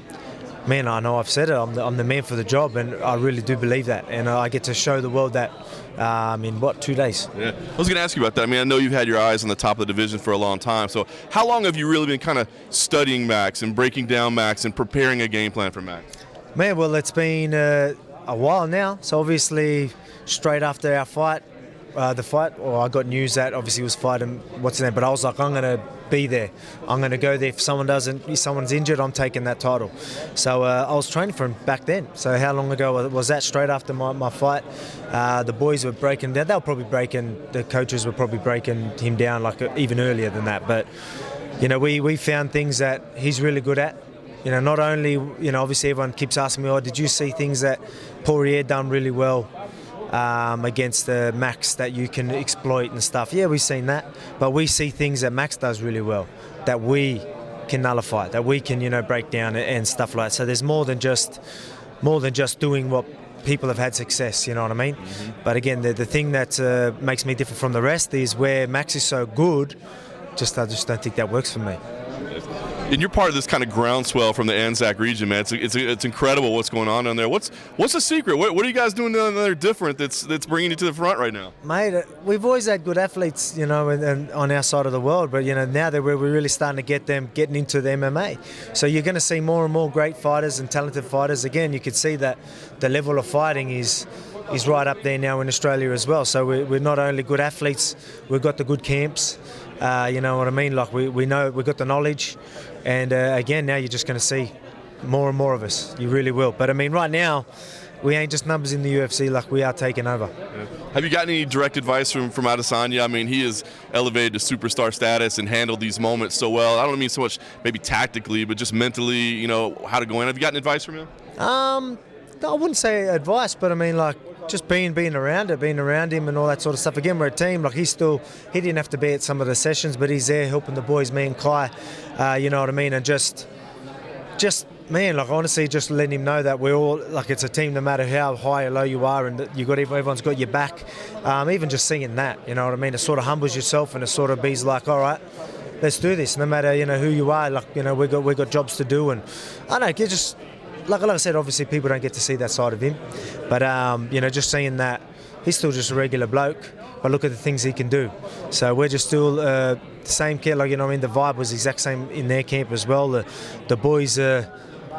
man, I know I've said it, I'm the man for the job, and I really do believe that. And I get to show the world that in, 2 days? Yeah, I was going to ask you about that. I mean, I know you've had your eyes on the top of the division for a long time. So how long have you really been kind of studying Max and breaking down Max and preparing a game plan for Max? Man, well, it's been a while now. So obviously, straight after our fight, I got news that obviously he was fighting what's his name, but I was like, I'm going to be there. I'm going to go there. If someone's injured, I'm taking that title. So I was training for him back then. So how long ago was that? Straight after my fight. The boys were breaking down. The coaches were probably breaking him down like even earlier than that. But, you know, we found things that he's really good at. You know, not only, you know, obviously everyone keeps asking me, oh, did you see things that Poirier done really well against Max that you can exploit and stuff? Yeah, we've seen that. But we see things that Max does really well that we can nullify, that we can, you know, break down and stuff like that. So there's more than just, more than just doing what people have had success, you know what I mean? But again, the thing that makes me different from the rest is where Max is so good, I just don't think that works for me. And you're part of this kind of groundswell from the Anzac region, man. It's incredible what's going on down there. What's the secret? What are you guys doing down there different that's bringing you to the front right now? Mate, we've always had good athletes, you know, and on our side of the world. But, you know, now that we're really starting to get them getting into the MMA. So you're going to see more and more great fighters and talented fighters. Again, you could see that the level of fighting is right up there now in Australia as well. So we're not only good athletes, we've got the good camps. You know what I mean? Like we know we've got the knowledge. And again, now you're just going to see more and more of us. You really will. But I mean, right now, we ain't just numbers in the UFC. Like, we are taking over. Yeah. Have you gotten any direct advice from Adesanya? I mean, he is elevated to superstar status and handled these moments so well. I don't mean so much maybe tactically, but just mentally, you know, how to go in. Have you gotten advice from him? No, I wouldn't say advice, but I mean, like, just being around him and all that sort of stuff. Again, we're a team. Like, he didn't have to be at some of the sessions, but he's there helping the boys, me and Kai. You know what I mean? And just man, like, honestly, just letting him know that we're all, like, it's a team no matter how high or low you are, and that everyone's got your back. Even just seeing that, you know what I mean? It sort of humbles yourself, and it sort of be's like, all right, let's do this. No matter, you know, who you are, like, you know, we got jobs to do, and I don't know, you just. Like I said, obviously people don't get to see that side of him, but you know, just seeing that he's still just a regular bloke, but look at the things he can do. So we're just still the same camp, like, you know, I mean, the vibe was the exact same in their camp as well. The boys were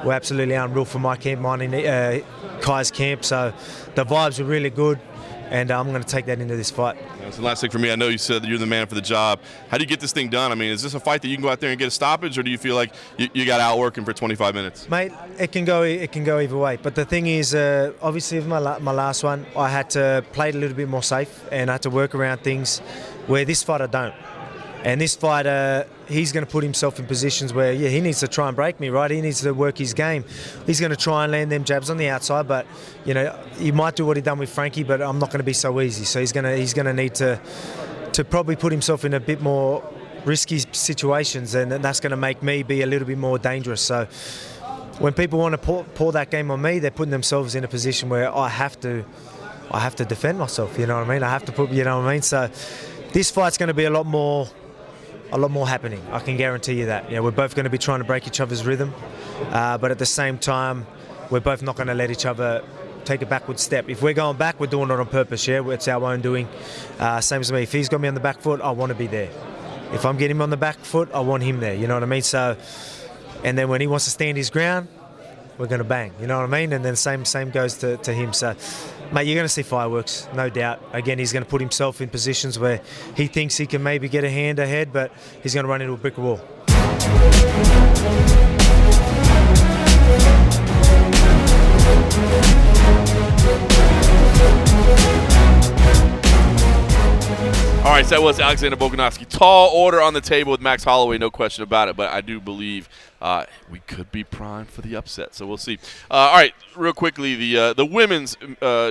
absolutely unreal for my camp, mine in Kai's camp. So the vibes were really good, and I'm going to take that into this fight. That's the last thing for me. I know you said that you're the man for the job. How do you get this thing done? I mean, is this a fight that you can go out there and get a stoppage, or do you feel like you got out working for 25 minutes? Mate, it can go either way. But the thing is, obviously with my last one, I had to play it a little bit more safe, and I had to work around things where this fight I don't. And this fight, he's going to put himself in positions where, yeah, he needs to try and break me, right? He needs to work his game. He's going to try and land them jabs on the outside, but, you know, he might do what he done with Frankie, but I'm not going to be so easy. So he's going to need to probably put himself in a bit more risky situations, and that's going to make me be a little bit more dangerous. So when people want to pour that game on me, they're putting themselves in a position where I have to defend myself. You know what I mean? I have to put, you know what I mean? So this fight's going to be a lot more happening. I can guarantee you that. You know, we're both going to be trying to break each other's rhythm, but at the same time, we're both not going to let each other take a backward step. If we're going back, we're doing it on purpose. Yeah, it's our own doing. Same as me. If he's got me on the back foot, I want to be there. If I'm getting him on the back foot, I want him there. You know what I mean? So, and then when he wants to stand his ground, we're going to bang. You know what I mean? And then same goes to him. So, mate, you're going to see fireworks, no doubt. Again, he's going to put himself in positions where he thinks he can maybe get a hand ahead, but he's going to run into a brick wall. All right, so that was Alexander Volkanovski. Tall order on the table with Max Holloway, no question about it, but I do believe we could be primed for the upset, so we'll see. All right, real quickly, the women's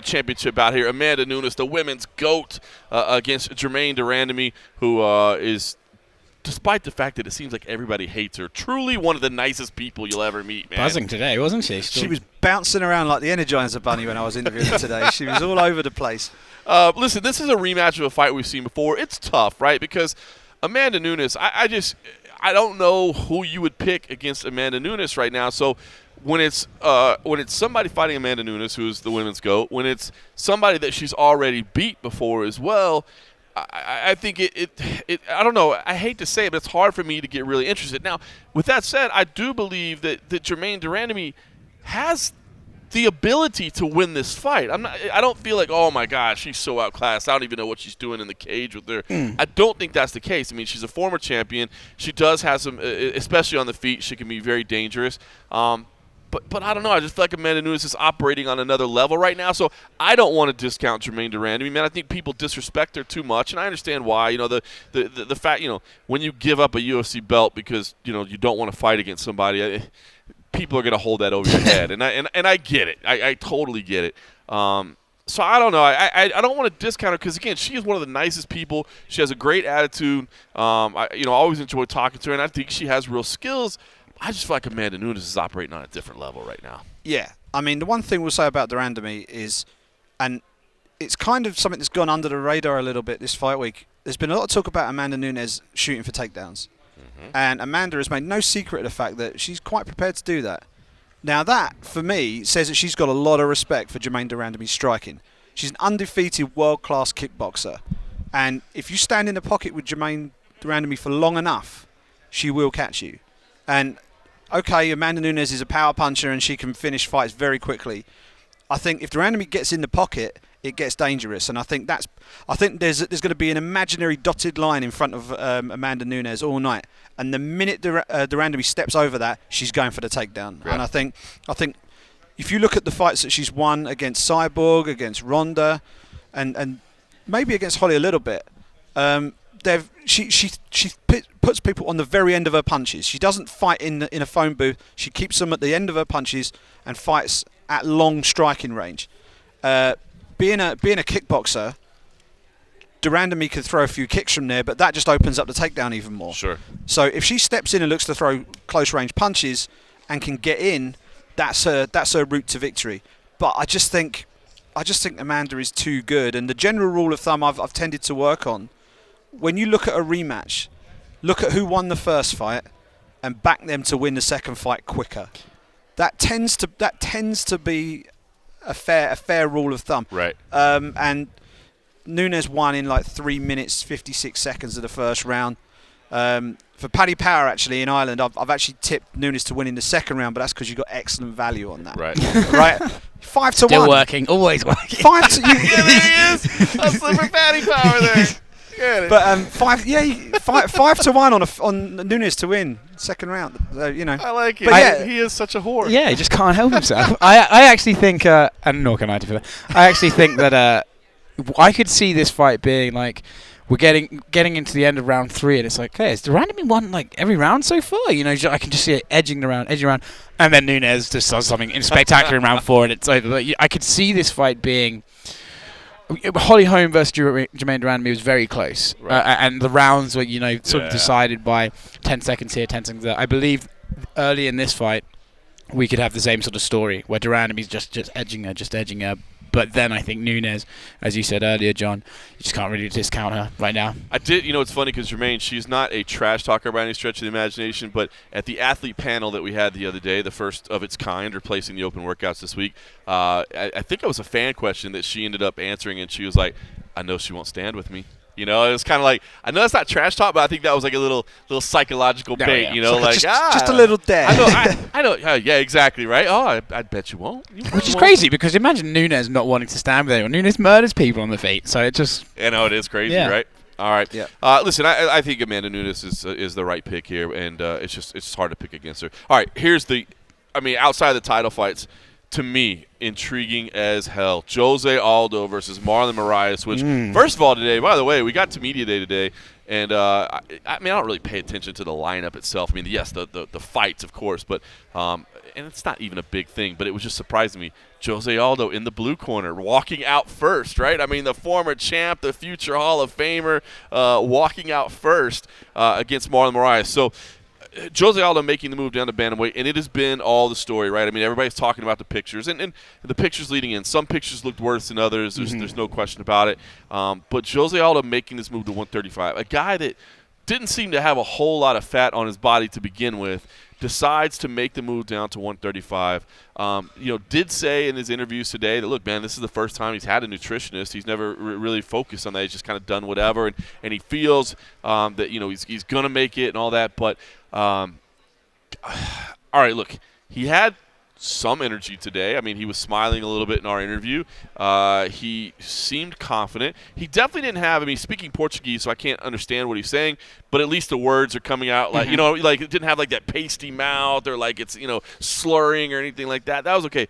championship out here. Amanda Nunes, the women's GOAT, against Germaine de Randamie, who is, despite the fact that it seems like everybody hates her, truly one of the nicest people you'll ever meet, man. Buzzing today, wasn't she? She was bouncing around like the Energizer Bunny when I was interviewing her today. She was all over the place. Listen, this is a rematch of a fight we've seen before. It's tough, right? Because Amanda Nunes, I don't know who you would pick against Amanda Nunes right now. So when it's somebody fighting Amanda Nunes, who's the women's GOAT, when it's somebody that she's already beat before as well, I think I don't know. I hate to say it, but it's hard for me to get really interested. Now, with that said, I do believe that Germaine de Randamie has the ability to win this fight. I don't feel like, oh my gosh, she's so outclassed. I don't even know what she's doing in the cage with her. I don't think that's the case. I mean, she's a former champion. She does have some, especially on the feet, she can be very dangerous. But I don't know. I just feel like Amanda Nunes is operating on another level right now. So I don't want to discount Germaine de Randamie. Man, I think people disrespect her too much, and I understand why. You know, the fact, you know, when you give up a UFC belt because, you know, you don't want to fight against somebody, people are going to hold that over your head, and I get it. I totally get it. So I don't know. I don't want to discount her because, again, she is one of the nicest people. She has a great attitude. I always enjoy talking to her, and I think she has real skills. I just feel like Amanda Nunes is operating on a different level right now. Yeah. I mean, the one thing we'll say about Durandamy is, and it's kind of something that's gone under the radar a little bit this fight week, there's been a lot of talk about Amanda Nunes shooting for takedowns. And Amanda has made no secret of the fact that she's quite prepared to do that. Now that, for me, says that she's got a lot of respect for Germaine de Randamie's striking. She's an undefeated world-class kickboxer. And if you stand in the pocket with Germaine de Randamie for long enough, she will catch you. And, okay, Amanda Nunes is a power puncher and she can finish fights very quickly. I think if de Randamie gets in the pocket, it gets dangerous. And I think there's going to be an imaginary dotted line in front of Amanda Nunes all night. And the minute de Randamie steps over that, she's going for the takedown. Yeah. And I think if you look at the fights that she's won against Cyborg, against Ronda, and maybe against Holly a little bit, she puts people on the very end of her punches. She doesn't fight in a phone booth. She keeps them at the end of her punches and fights at long striking range. Being a kickboxer, de Randamie could throw a few kicks from there, but that just opens up the takedown even more. Sure. So if she steps in and looks to throw close range punches and can get in, that's her route to victory. But I just think Amanda is too good. And the general rule of thumb I've tended to work on, when you look at a rematch, look at who won the first fight and back them to win the second fight quicker. That tends to be a fair rule of thumb. Right. And Nunes won in like 3 minutes 56 seconds of the first round. For Paddy Power, actually, in Ireland, I've actually tipped Nunes to win in the second round, but that's because you got excellent value on that. Right. Right. 5 to 1. Still working, always working. 5 to Yeah, there he is. I'm slipping Paddy Power there. Get it. But 5 to 1 on Nunes to win second round. You know. I like it. But yeah, he is such a whore. Yeah, he just can't help himself. I actually think, and nor can I, to be fair, I actually think that I could see this fight being like, we're getting into the end of round 3, and it's like, okay, has de Randamie won like every round so far? You know, I can just see it edging around, and then Nunes just does something spectacular in round 4, and it's over. But I could see this fight being Holly Holm versus Germaine de Randamie was very close, right. And the rounds were sort of decided by 10 seconds here, 10 seconds there. I believe early in this fight we could have the same sort of story where de Randamie's just edging her. But then I think Nunes, as you said earlier, John, you just can't really discount her right now. I did, it's funny because Germaine, she's not a trash talker by any stretch of the imagination, but at the athlete panel that we had the other day, the first of its kind, replacing the open workouts this week, I think it was a fan question that she ended up answering, and she was like, I know she won't stand with me. It was kind of like, I know that's not trash talk, but I think that was like a little psychological bait, just a little dare. I know, yeah, exactly, right? Oh, I bet you won't. Which is crazy, because imagine Nunes not wanting to stand with anyone. Nunes murders people on the feet, so it just... it is crazy, right? All right. Yeah. Listen, I think Amanda Nunes is the right pick here, and it's hard to pick against her. All right, outside of the title fights, to me, intriguing as hell. Jose Aldo versus Marlon Moraes, which, first of all, today, by the way, we got to media day today, and I don't really pay attention to the lineup itself. I mean, yes, the fights, of course, but and it's not even a big thing, but it was just surprising me. Jose Aldo in the blue corner, walking out first, right? I mean, the former champ, the future Hall of Famer, walking out first against Marlon Moraes. So, Jose Aldo making the move down to bantamweight, and it has been all the story, right? I mean, everybody's talking about the pictures, and the pictures leading in. Some pictures looked worse than others. There's no question about it. But Jose Aldo making this move to 135, a guy that didn't seem to have a whole lot of fat on his body to begin with, decides to make the move down to 135. Did say in his interviews today that, look, man, this is the first time he's had a nutritionist. He's never really focused on that. He's just kind of done whatever, and he feels that he's going to make it and all that. But all right, look, he had some energy today. I mean, he was smiling a little bit in our interview. He seemed confident. He definitely didn't have, speaking Portuguese, so I can't understand what he's saying, but at least the words are coming out like, like it didn't have like that pasty mouth or like it's, slurring or anything like that. That was okay.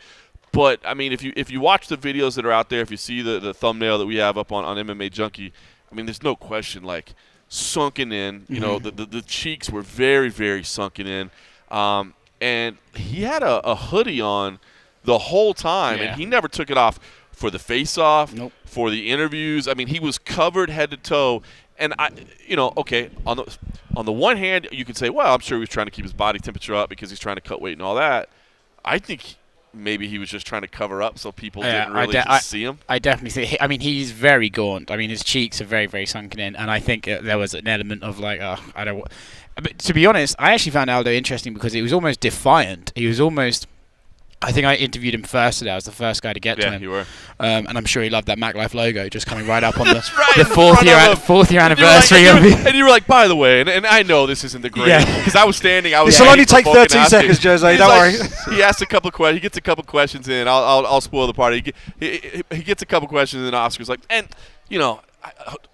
But, I mean, if you watch the videos that are out there, if you see the thumbnail that we have up on MMA Junkie, I mean, there's no question, like, sunken in. The cheeks were very, very sunken in. And he had a hoodie on the whole time, and he never took it off for the face-off, Nope. for the interviews. I mean, he was covered head to toe. And okay, on the one hand, you could say, well, I'm sure he was trying to keep his body temperature up because he's trying to cut weight and all that. I think maybe he was just trying to cover up so people didn't really see him. I definitely think. I mean, he's very gaunt. I mean, his cheeks are very, very sunken in, and I think there was an element of like, I don't. But to be honest, I actually found Aldo interesting because he was almost defiant. He was almost. I think I interviewed him first today. I was the first guy to get to him. Yeah, you were. And I'm sure he loved that MacLife logo just coming right up on the, right, the fourth year anniversary of it. And you were like, by the way, and I know this isn't the great, because I was standing. This will only take 13 seconds, Jose. Don't worry. He asks a couple of questions. He gets a couple of questions in. I'll spoil the party. He gets a couple of questions, and Oscar's like, and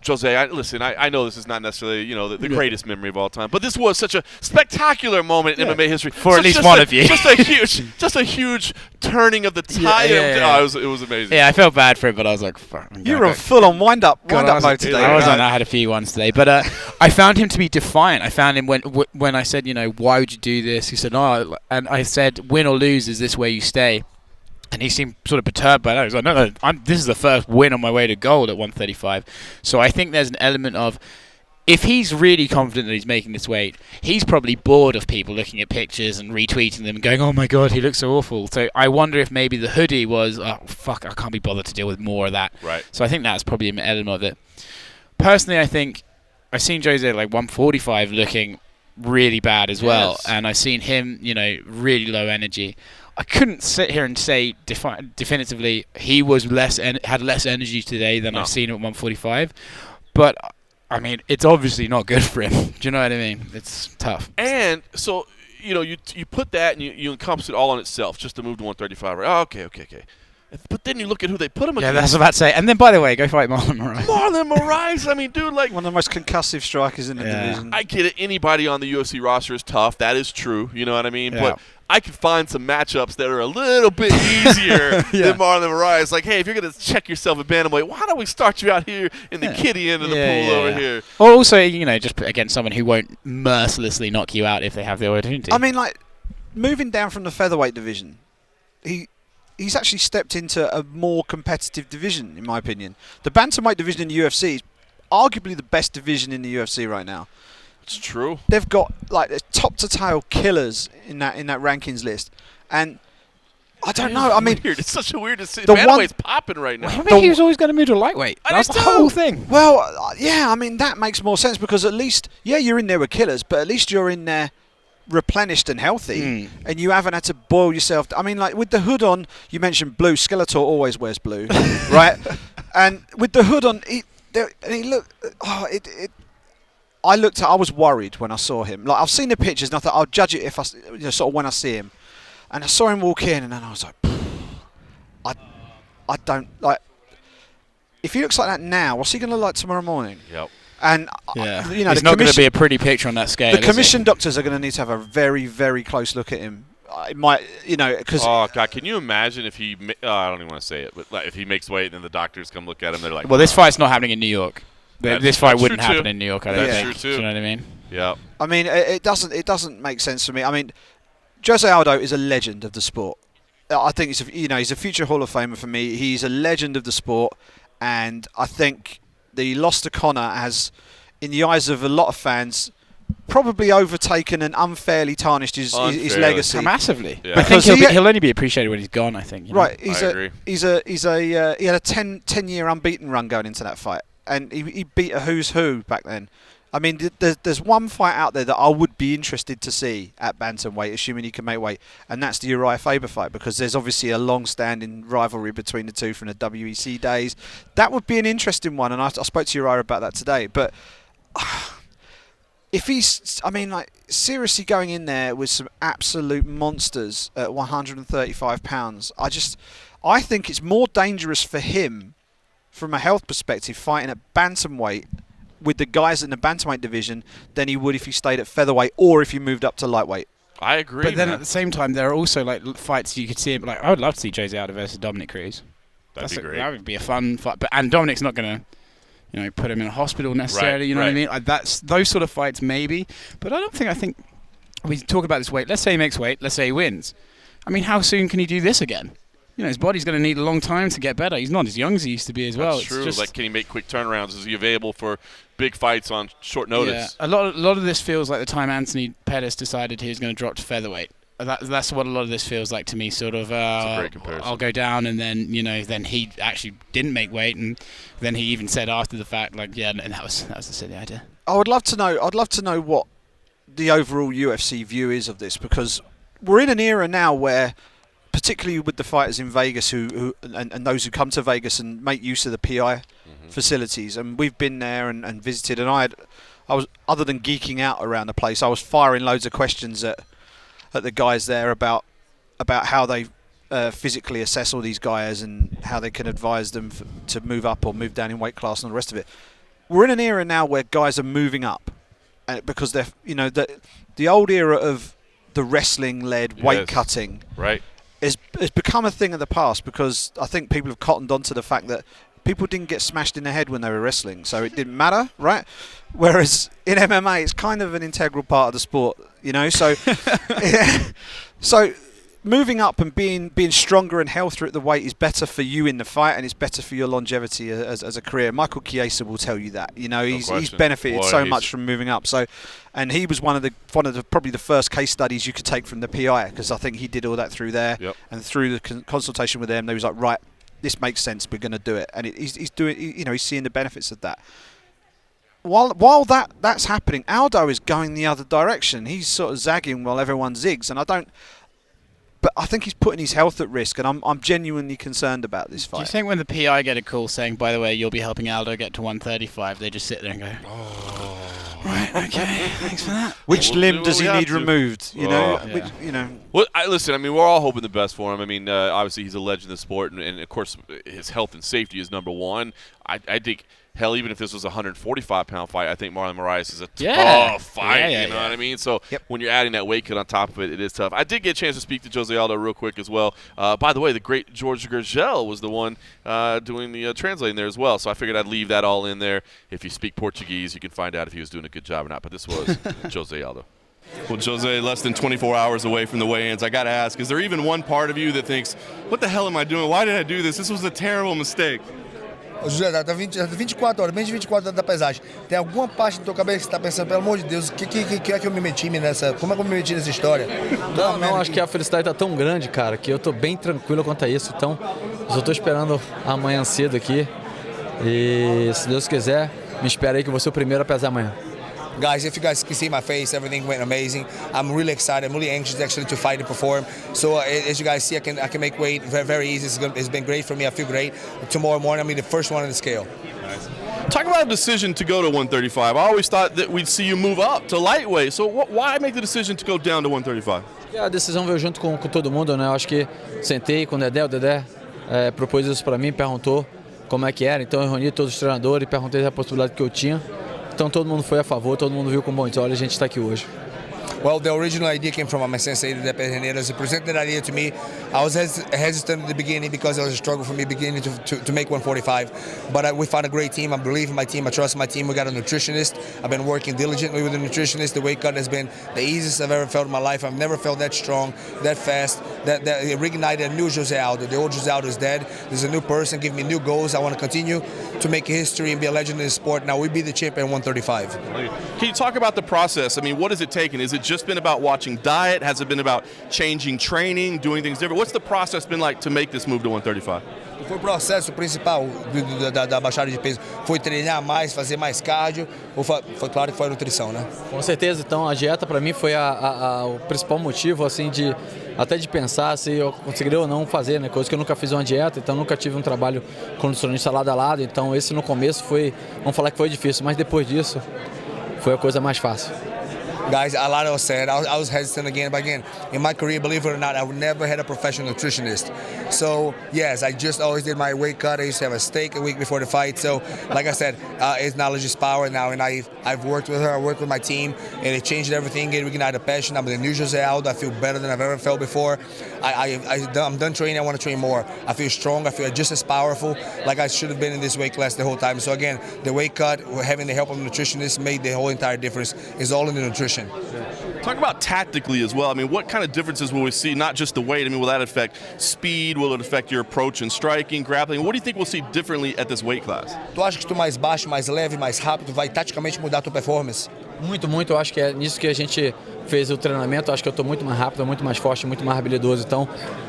Jose, listen, I know this is not necessarily, the greatest memory of all time, but this was such a spectacular moment in MMA history. For at least one of you. Just a huge turning of the tide. Yeah. It was amazing. Yeah, I felt bad for him, but I was like, fuck. You were on full-on wind-up mode today. I had a few ones today, but I found him to be defiant. I found him when I said, why would you do this? He said, no, and I said, win or lose, is this where you stay? And he seemed sort of perturbed by that. He was like, no, this is the first win on my way to gold at 135. So I think there's an element of, if he's really confident that he's making this weight, he's probably bored of people looking at pictures and retweeting them and going, oh my God, he looks so awful. So I wonder if maybe the hoodie was, oh, fuck, I can't be bothered to deal with more of that. Right. So I think that's probably an element of it. Personally, I think I've seen Jose at like 145 looking really bad as well. Yes. And I've seen him, really low energy. I couldn't sit here and say definitively he was had less energy today than I've seen at 145, but I mean it's obviously not good for him. Do you know what I mean? It's tough. And so you put that and you encompass it all on itself just to move to 135. Right? Oh, okay. But then you look at who they put him against. Yeah, that's what I was about to say. And then, by the way, go fight Marlon Moraes. Marlon Moraes, I mean, dude, like... one of the most concussive strikers in the division. I get it. Anybody on the UFC roster is tough. That is true. You know what I mean? Yeah. But I could find some matchups that are a little bit easier than Marlon Moraes. Like, hey, if you're going to check yourself at bantamweight, why don't we start you out here in the kiddie end of the pool over here? Or also, just against someone who won't mercilessly knock you out if they have the opportunity. I mean, like, moving down from the featherweight division, he's actually stepped into a more competitive division, in my opinion. The bantamweight division in the UFC is arguably the best division in the UFC right now. It's true. They've got like top to tail killers in that rankings list, and I don't know. I mean, it's such a weird decision. Bantamweight's popping right now. I think he was always going to move to lightweight. That was the whole thing. Well, I mean that makes more sense because at least you're in there with killers, but at least you're in there replenished and healthy, and you haven't had to boil yourself. I mean, like with the hood on, you mentioned blue. Skeletor always wears blue, right? And with the hood on, he looked. I was worried when I saw him. Like I've seen the pictures, and I thought I'll judge it if sort of when I see him. And I saw him walk in, and then I was like, I don't like. If he looks like that now, what's he going to look like tomorrow morning? Yep. And it's not going to be a pretty picture on that scale. The commission doctors are going to need to have a very, very close look at him. It might, because. Oh God, can you imagine if he? I don't even want to say it, but like, if he makes weight, and then the doctors come look at him, they're like, well, this fight's not happening in New York. This fight wouldn't happen too. in New York. I don't think. True too. Do you know what I mean? Yeah. I mean, it doesn't make sense for me. I mean, Jose Aldo is a legend of the sport. I think he's a future Hall of Famer for me. He's a legend of the sport, and I think the loss to Conor has, in the eyes of a lot of fans, probably overtaken and unfairly tarnished his legacy massively. Yeah. I think he'll only be appreciated when he's gone. I think. Right. I agree. He had a 10-year unbeaten run going into that fight, and he beat a who's who back then. I mean, there's one fight out there that I would be interested to see at bantamweight, assuming he can make weight, and that's the Uriah Faber fight, because there's obviously a long-standing rivalry between the two from the WEC days. That would be an interesting one, and I spoke to Uriah about that today. But if he's, seriously going in there with some absolute monsters at 135 pounds, I think it's more dangerous for him from a health perspective fighting at bantamweight with the guys in the bantamweight division than he would if he stayed at featherweight or if he moved up to lightweight. I agree. But then at the same time, there are also like fights you could see. Like I would love to see Jose Aldo versus Dominic Cruz. That'd be great. That would be a fun fight. And Dominic's not going to, put him in a hospital necessarily. You know what I mean? That's those sort of fights maybe. But I think we talk about this weight. Let's say he makes weight. Let's say he wins. I mean, how soon can he do this again? his body's going to need a long time to get better. He's not as young as he used to be as well. That's true. Like, can he make quick turnarounds? Is he available for big fights on short notice? Yeah. A lot of this feels like the time Anthony Pettis decided he was going to drop to featherweight. That's what a lot of this feels like to me. Sort of, That's a great comparison. I'll go down, and then then he actually didn't make weight, and then he even said after the fact, like, yeah, and that was a silly idea. I would love to know. I'd love to know what the overall UFC view is of this, because we're in an era now where, particularly with the fighters in Vegas and those who come to Vegas and make use of the PI facilities, and we've been there and visited, and I was, other than geeking out around the place, I was firing loads of questions at the guys there about how they physically assess all these guys and how they can advise them to move up or move down in weight class and all the rest of it. We're in an era now where guys are moving up, because they're the old era of the wrestling-led weight cutting has become a thing of the past, because I think people have cottoned onto the fact that people didn't get smashed in the head when they were wrestling, so it didn't matter, right? Whereas in MMA, it's kind of an integral part of the sport, So, so moving up and being stronger and healthier at the weight is better for you in the fight, and it's better for your longevity as a career. Michael Chiesa will tell you that. He's benefited so much from moving up. So, and he was one of the probably the first case studies you could take from the PI, because I think he did all that through there, and through the consultation with them, they was like, right, this makes sense, we're going to do it, and he's doing. He's seeing the benefits of that. While that's happening, Aldo is going the other direction. He's sort of zagging while everyone zigs, and but I think he's putting his health at risk, and I'm genuinely concerned about this fight. Do you think when the PI get a call saying, by the way, you'll be helping Aldo get to 135, they just sit there and go, right, okay, thanks for that. Which limb does he need removed? Well, listen, I mean, we're all hoping the best for him. I mean, obviously he's a legend of the sport, and of course his health and safety is number one. I think, hell, even if this was a 145-pound fight, I think Marlon Moraes is a tough fight. You know what I mean? So when you're adding that weight cut on top of it, it is tough. I did get a chance to speak to Jose Aldo real quick as well. By the way, the great George Gurgel was the one doing the translating there as well. So I figured I'd leave that all in there. If you speak Portuguese, you can find out if he was doing a good job or not. But this was Jose Aldo. Well, Jose, less than 24 hours away from the weigh-ins, I got to ask, is there even one part of you that thinks, what the hell am I doing? Why did I do this? This was a terrible mistake. José, tá 24 horas, menos de 24 horas da pesagem. Tem alguma parte da tua cabeça que você tá pensando, pelo amor de Deus, que é que eu me meti nessa... Como é que eu me meti nessa história? Não, acho que a felicidade tá tão grande, cara, que eu tô bem tranquilo quanto a isso. Então, eu só tô esperando amanhã cedo aqui. E, se Deus quiser, me espera aí que eu vou ser o primeiro a pesar amanhã. Guys, if you guys can see my face, everything went amazing. I'm really excited. I'm really anxious actually to fight and perform. So as you guys see, I can make weight very, very easy. It's been great for me. I feel great. Tomorrow morning, I'll be the first one on the scale. Nice. Talk about a decision to go to 135. I always thought that we'd see you move up to lightweight. So why make the decision to go down to 135? A decisão veio junto com todo mundo, né? Eu acho que sentei com o Dedé propôs isso para mim, perguntou como é que era. Então eu reuni todos os treinadores e perguntei a possibilidade que eu tinha. Então todo mundo foi a favor, todo mundo viu com bons olhos, a gente está aqui hoje. Well, the original idea came from my sensei, Dedé Pederneiras. He presented that idea to me. I was hesitant at the beginning because it was a struggle for me beginning to make 145. But we found a great team. I believe in my team. I trust my team. We got a nutritionist. I've been working diligently with the nutritionist. The weight cut has been the easiest I've ever felt in my life. I've never felt that strong, that fast. That it reignited a new Jose Aldo. The old Jose Aldo is dead. There's a new person giving me new goals. I want to continue to make history and be a legend in the sport. Now we be the champion at 135. Can you talk about the process? I mean, what has it taken? Is it just been about watching diet? Has it been about changing training, doing things different? What's the process been like to make this move to 135? Foi o processo principal da baixada de peso. Foi treinar mais, fazer mais cardio, ou foi claro que foi a nutrição, né? Com certeza. Então a dieta para mim foi o principal motivo, assim, até de pensar se eu conseguiria ou não fazer, né? Coisa que eu nunca fiz uma dieta, então nunca tive um trabalho com nutricionista lado a lado. Então esse no começo foi, vamos falar que foi difícil, mas depois disso foi a coisa mais fácil. Guys, a lot was said. I was hesitant again, but again, in my career, believe it or not, I never had a professional nutritionist. So, yes, I just always did my weight cut. I used to have a steak a week before the fight. So, like I said, it's knowledge is power now, and I've worked with her, I worked with my team, and it changed everything. It reignited passion. I'm the new Jose Aldo. I feel better than I've ever felt before. I'm done training. I want to train more. I feel strong. I feel just as powerful, like I should have been in this weight class the whole time. So, again, the weight cut, having the help of a nutritionist made the whole entire difference. It's all in the nutrition. Talk about tactically as well. I mean, what kind of differences will we see? Not just the weight. I mean, will that affect speed? Will it affect your approach and striking, grappling? What do you think we'll see differently at this weight class? Tu acha que tu mais baixo, mais leve, mais rápido vai taticamente mudar a tua performance? Muito, muito. Eu acho que é nisso que a gente fez o treinamento. Eu acho que eu estou muito mais rápido, muito mais forte, muito mais habilidoso. Então,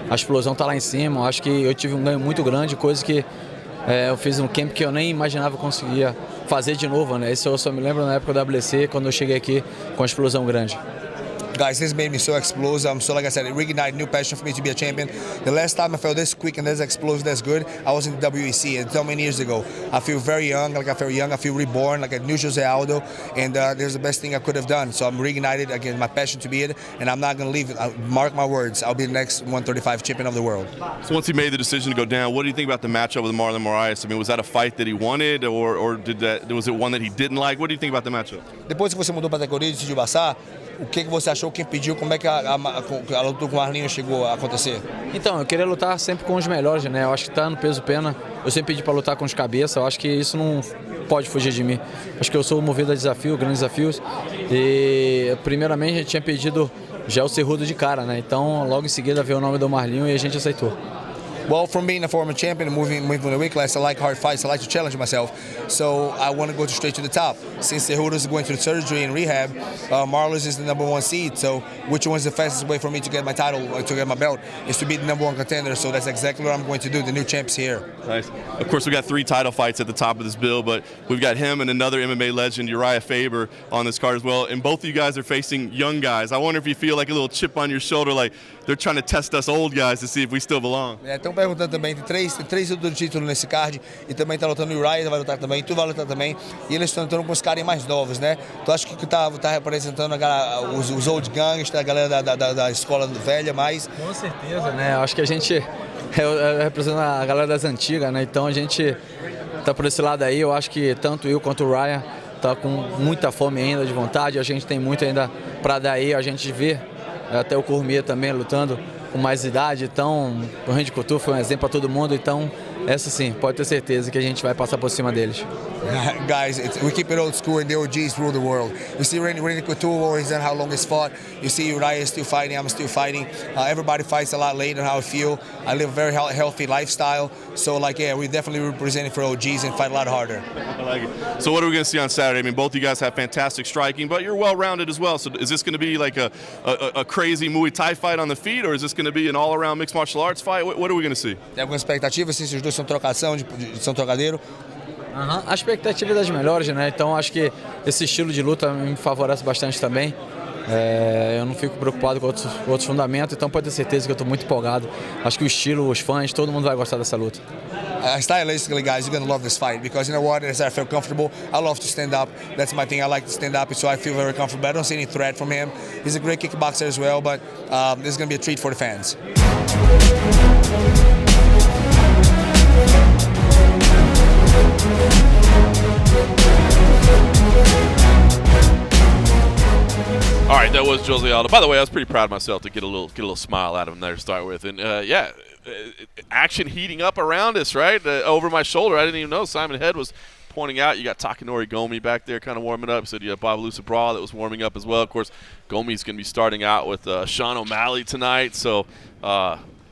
a explosão está lá em cima. Eu acho que eu tive um ganho muito grande, coisa que eu fiz um camp que eu nem imaginava que conseguia fazer de novo, né? Isso eu só me lembro na época do WC, quando eu cheguei aqui com a explosão grande. Guys, this made me so explosive. So like I said, it reignited new passion for me to be a champion. The last time I felt this quick and this explosive, this good, I was in the WEC so many years ago. I feel very young, I feel reborn, like a new Jose Aldo, and there's the best thing I could have done. So I'm reignited again, my passion to be it, and I'm not going to leave it. Mark my words, I'll be the next 135 champion of the world. So once he made the decision to go down, what do you think about the matchup with Marlon Moraes? I mean, was that a fight that he wanted, or was it one that he didn't like? What do you think about the matchup? Depois que você mudou para a categoria e decidiu passar, o que você achou, quem pediu, como é que a luta com o Marlinho chegou a acontecer? Então, eu queria lutar sempre com os melhores, né? Eu acho que tá no peso-pena. Eu sempre pedi para lutar com os cabeças. Eu acho que isso não pode fugir de mim. Acho que eu sou movido a desafio, grandes desafios. E, primeiramente, a gente tinha pedido já o Cerrudo de cara, né? Então, logo em seguida veio o nome do Marlinho e a gente aceitou. Well, from being a former champion and moving from the weight class, I like hard fights. I like to challenge myself. So I want to go straight to the top. Since Cejudo is going through surgery and rehab, Marlos is the #1 seed. So which one's the fastest way for me to get my title, to get my belt, is to be the #1 contender. So that's exactly what I'm going to do. The new champ's here. Nice. Of course, we got 3 title fights at the top of this bill, but we've got him and another MMA legend, Uriah Faber, on this card as well. And both of you guys are facing young guys. I wonder if you feel like a little chip on your shoulder, like they're trying to test us old guys to see if we still belong. Estão perguntando também, tem três do título nesse card, e também tá lutando o Uriah, vai lutar também, tu vai lutar também, e eles estão lutando com os caras mais novos, né? Tu acha que tá representando os old gangsters, a galera da escola velha mais? Com certeza, né? Eu acho que a gente representa a galera das antigas, né? Então a gente tá por esse lado aí. Eu acho que tanto eu quanto o Ryan tá com muita fome ainda, de vontade. A gente tem muito ainda para dar aí. A gente vê até o Cormier também lutando com mais idade. Então o Randy Couture foi um exemplo para todo mundo. Então essa sim, pode ter certeza que a gente vai passar por cima deles. Guys, we keep it old school and the OGs rule the world. You see Randy Couture, he's done how long he's fought. You see Uriah is still fighting, I'm still fighting. Everybody fights a lot later how I feel. I live a very healthy lifestyle. So like, yeah, we're definitely representing for OGs and fight a lot harder. I like it. So what are we going to see on Saturday? I mean, both of you guys have fantastic striking, but you're well-rounded as well. So is this going to be like a crazy Muay Thai fight on the feet, or is this going to be an all-around mixed martial arts fight? What are we going to see? Tem alguma expectativa se esses dois são trocação, são trocadeiro? A expectativa é das melhores, né? Então acho que esse estilo de luta me favorece bastante também. Eu não fico preocupado com outros fundamentos, então pode ter certeza que eu estou muito empolgado. Acho que o estilo, os fãs, todo mundo vai gostar dessa luta. Stylistically, guys, you're going to love this fight because you know what? As I feel comfortable, I love to stand up. That's my thing. I like to stand up, so I feel very comfortable. I don't see any threat from him. He's a great kickboxer as well, but this is going to be a treat for the fans. All right, that was Jose Aldo. By the way, I was pretty proud of myself to get a little smile out of him there to start with. And yeah, action heating up around us, right? Over my shoulder, I didn't even know Simon Head was pointing out. You got Takanori Gomi back there kind of warming up. So you have Babalusa Brawl that was warming up as well. Of course, Gomi's going to be starting out with Sean O'Malley tonight. So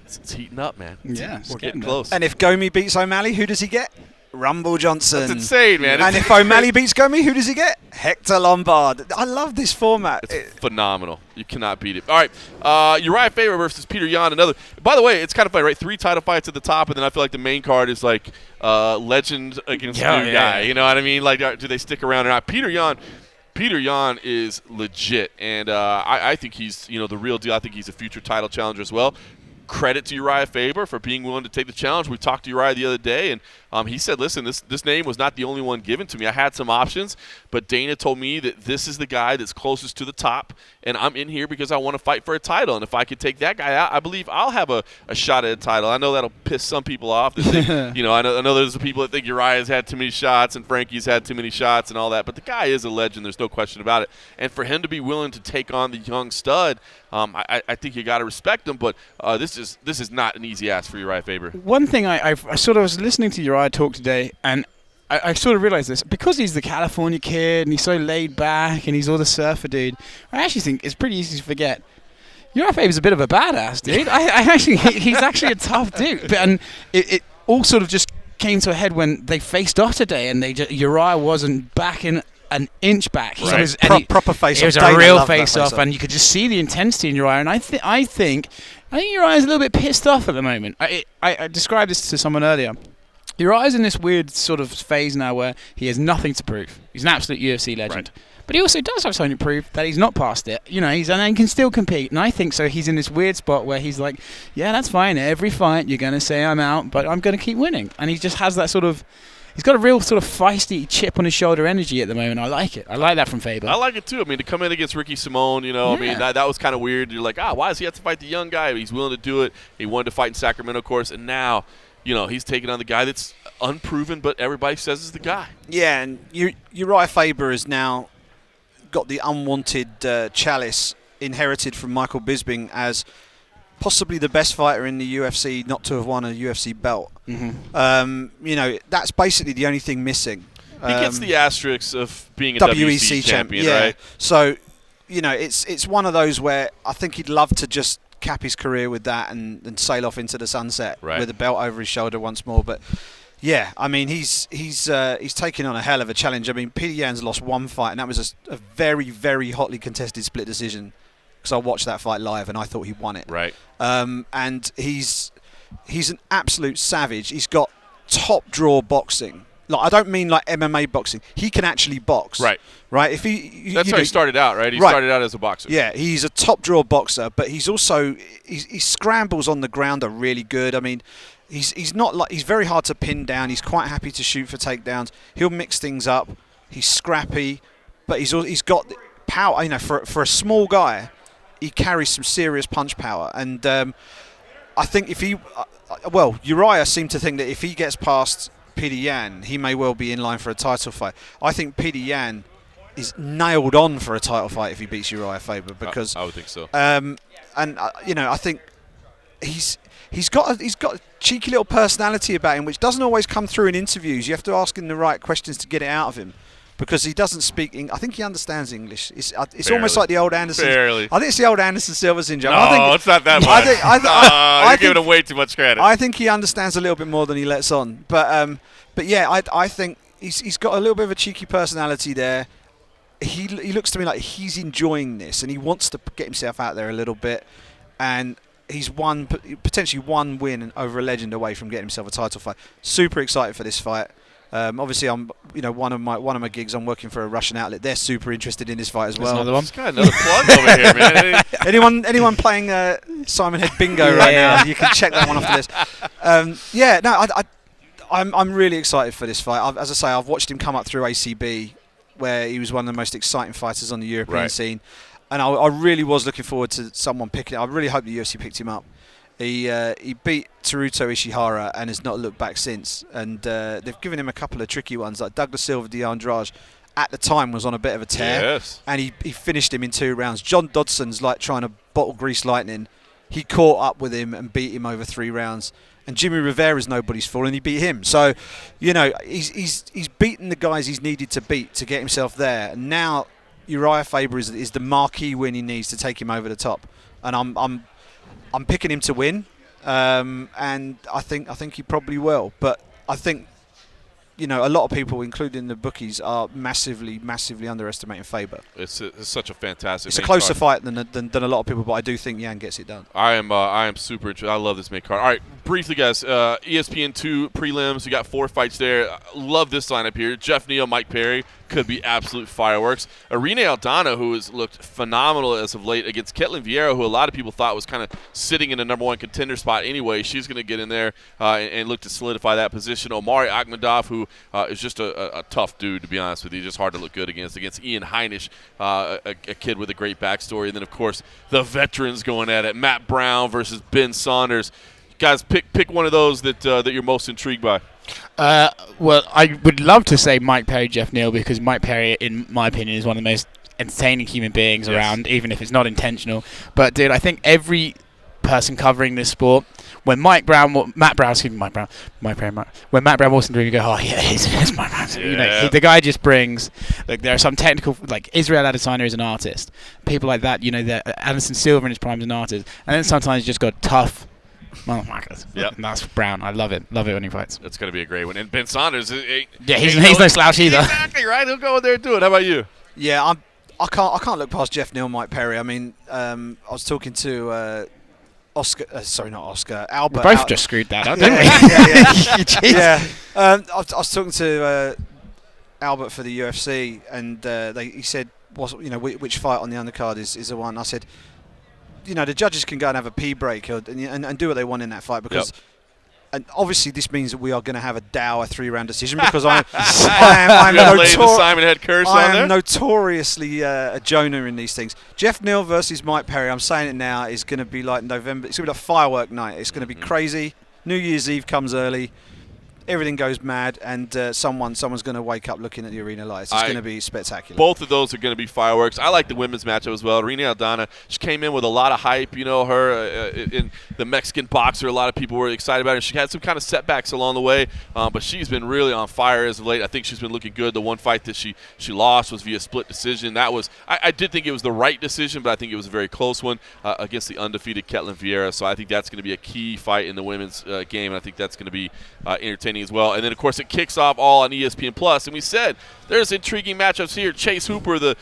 it's heating up, man. We're getting close. And if Gomi beats O'Malley, who does he get? Rumble Johnson. That's insane, man. And if O'Malley beats Gomi, who does he get? Hector Lombard. I love this format. It's phenomenal. You cannot beat it. All right, Uriah Faber versus Peter Yan. Another. By the way, it's kind of funny, right? 3 title fights at the top, and then I feel like the main card is like legend against new guy. You know what I mean? Like, do they stick around or not? Peter Yan is legit, and I think he's the real deal. I think he's a future title challenger as well. Credit to Uriah Faber for being willing to take the challenge. We talked to Uriah the other day, and he said, listen, this name was not the only one given to me. I had some options, but Dana told me that this is the guy that's closest to the top, and I'm in here because I want to fight for a title. And if I could take that guy out, I believe I'll have a shot at a title. I know that'll piss some people off. That think, I know there's some people that think Uriah's had too many shots and Frankie's had too many shots and all that, but the guy is a legend. There's no question about it. And for him to be willing to take on the young stud, I think you got to respect him. But this is not an easy ask for Uriah Faber. One thing I sort of was listening to Uriah talk today, and I sort of realised this because he's the California kid and he's so laid back and he's all the surfer dude. I actually think it's pretty easy to forget. Uriah Faber's a bit of a badass, dude. He's actually a tough dude. And it all sort of just came to a head when they faced off today, and Uriah wasn't backing an inch back. Right. It was proper face-off. It was a real face-off, and you could just see the intensity in Uriah. And I think Uriah's a little bit pissed off at the moment. I described this to someone earlier. Uriah's in this weird sort of phase now where he has nothing to prove. He's an absolute UFC legend. Right. But he also does have something to prove that he's not past it. You know, and he can still compete. And I think so. He's in this weird spot where he's like, yeah, that's fine. Every fight you're going to say I'm out, but I'm going to keep winning. And he just has that sort of, he's got a real sort of feisty chip on his shoulder energy at the moment. I like it. I like that from Faber. I like it too. I mean, to come in against Ricky Simone, you know, I mean, that was kind of weird. You're like, why does he have to fight the young guy? He's willing to do it. He wanted to fight in Sacramento, of course, and now, you know, he's taking on the guy that's unproven, but everybody says is the guy. Yeah, and Uriah Faber has now got the unwanted chalice inherited from Michael Bisping as possibly the best fighter in the UFC not to have won a UFC belt. Mm-hmm. You know, that's basically the only thing missing. He gets the asterisk of being a WEC champion, right? So, you know, it's one of those where I think he'd love to just cap his career with that and sail off into the sunset with a belt over his shoulder once more. But yeah, I mean, he's taking on a hell of a challenge. I mean, Peter Yan's lost one fight, and that was a very, very hotly contested split decision. Because I watched that fight live, and I thought he won it. Right. And he's an absolute savage. He's got top draw boxing. Like, I don't mean like MMA boxing. He can actually box. Right. Right. That's how he started out, right? He started out as a boxer. Yeah, he's a top draw boxer, but he's also his scrambles on the ground are really good. I mean, he's not like, he's very hard to pin down. He's quite happy to shoot for takedowns. He'll mix things up. He's scrappy, but he's got power. You know, for a small guy, he carries some serious punch power. And I think if Uriah seemed to think that if he gets past Peter Yan, he may well be in line for a title fight. I think Peter Yan is nailed on for a title fight if he beats Uriah Faber, because I would think so. You know, I think he's got a cheeky little personality about him, which doesn't always come through in interviews. You have to ask him the right questions to get it out of him, because he doesn't speak. I think he understands English. It's almost like the old Anderson. Barely. I think it's the old Anderson Silva syndrome. No, it's not that much. You're giving him way too much credit. I think he understands a little bit more than he lets on. But yeah, I think he's got a little bit of a cheeky personality there. He looks to me like he's enjoying this, and he wants to get himself out there a little bit. And he's potentially one win over a legend away from getting himself a title fight. Super excited for this fight. Obviously, I'm one of my gigs. I'm working for a Russian outlet. They're super interested in this fight as well. Another one. He's got another plug over here, man. Anyone playing Simon Head Bingo right now? You can check that one off the list. I'm really excited for this fight. As I say, I've watched him come up through ACB, where he was one of the most exciting fighters on the European scene, and I really was looking forward to someone picking it. I really hope the UFC picked him up. He beat Teruto Ishihara and has not looked back since. And they've given him a couple of tricky ones, like Douglas Silva de Andrade at the time was on a bit of a tear, and he finished him in 2 rounds. John Dodson's like trying to bottle grease lightning. He caught up with him and beat him over 3 rounds. And Jimmy Rivera's nobody's fool, and he beat him. So, you know, he's beaten the guys he's needed to beat to get himself there. And now Uriah Faber is the marquee win he needs to take him over the top. And I'm picking him to win, and I think he probably will. But I think, you know, a lot of people, including the bookies, are massively underestimating Faber. It's such a fantastic. It's a closer fight than a lot of people, but I do think Yan gets it done. I am super interested. I love this main card. All right, briefly, guys. ESPN2 prelims. We got 4 fights there. Love this lineup here. Jeff Neal, Mike Perry. Could be absolute fireworks. Irene Aldana, who has looked phenomenal as of late against Ketlin Vieira, who a lot of people thought was kind of sitting in the #1 contender spot anyway. She's going to get in there and look to solidify that position. Omari Akhmedov, who is just a tough dude, to be honest with you. Just hard to look good against Ian Heinisch, a kid with a great backstory. And then, of course, the veterans going at it. Matt Brown versus Ben Saunders. Guys, pick one of those that you're most intrigued by. Well, I would love to say Mike Perry, Jeff Neal, because Mike Perry, in my opinion, is one of the most entertaining human beings around, even if it's not intentional. But, dude, I think every person covering this sport when Matt Brown walks in the room, you go, oh yeah, it's Mike Brown. Yeah. You know, the guy just brings. Like, there are some technical, like Israel Adesanya is an artist. People like that, you know, Anderson Silva in his prime is an artist, and then sometimes you just got tough motherfuckers. Yep. And that's Brown. I love it when he fights. That's going to be a great one. And Ben Saunders, he's no slouch either. Exactly right. He'll go in there and do it. How about you? Yeah, I can't look past Jeff Neal, Mike Perry. I mean, I was talking to Albert. We both just screwed that up, didn't we? Yeah. I was talking to Albert for the UFC, and he said, which fight on the undercard is the one. I said, the judges can go and have a pee break and do what they want in that fight because. Yep. And obviously, this means that we are going to have a dour 3-round decision because I'm notoriously a Jonah in these things. Jeff Neal versus Mike Perry, I'm saying it now, is going to be like November. It's going to be like firework night. It's going to be crazy. New Year's Eve comes early. Everything goes mad, and someone's going to wake up looking at the arena lights. It's going to be spectacular. Both of those are going to be fireworks. I like the women's matchup as well. Irene Aldana, she came in with a lot of hype. You know, her in the Mexican boxer, a lot of people were excited about her. She had some kind of setbacks along the way, but she's been really on fire as of late. I think she's been looking good. The one fight that she lost was via split decision. That was I did think it was the right decision, but I think it was a very close one against the undefeated Ketlin Vieira. So I think that's going to be a key fight in the women's game, and I think that's going to be entertaining as well. And then, of course, it kicks off all on ESPN+. And we said there's intriguing matchups here. Chase Hooper, the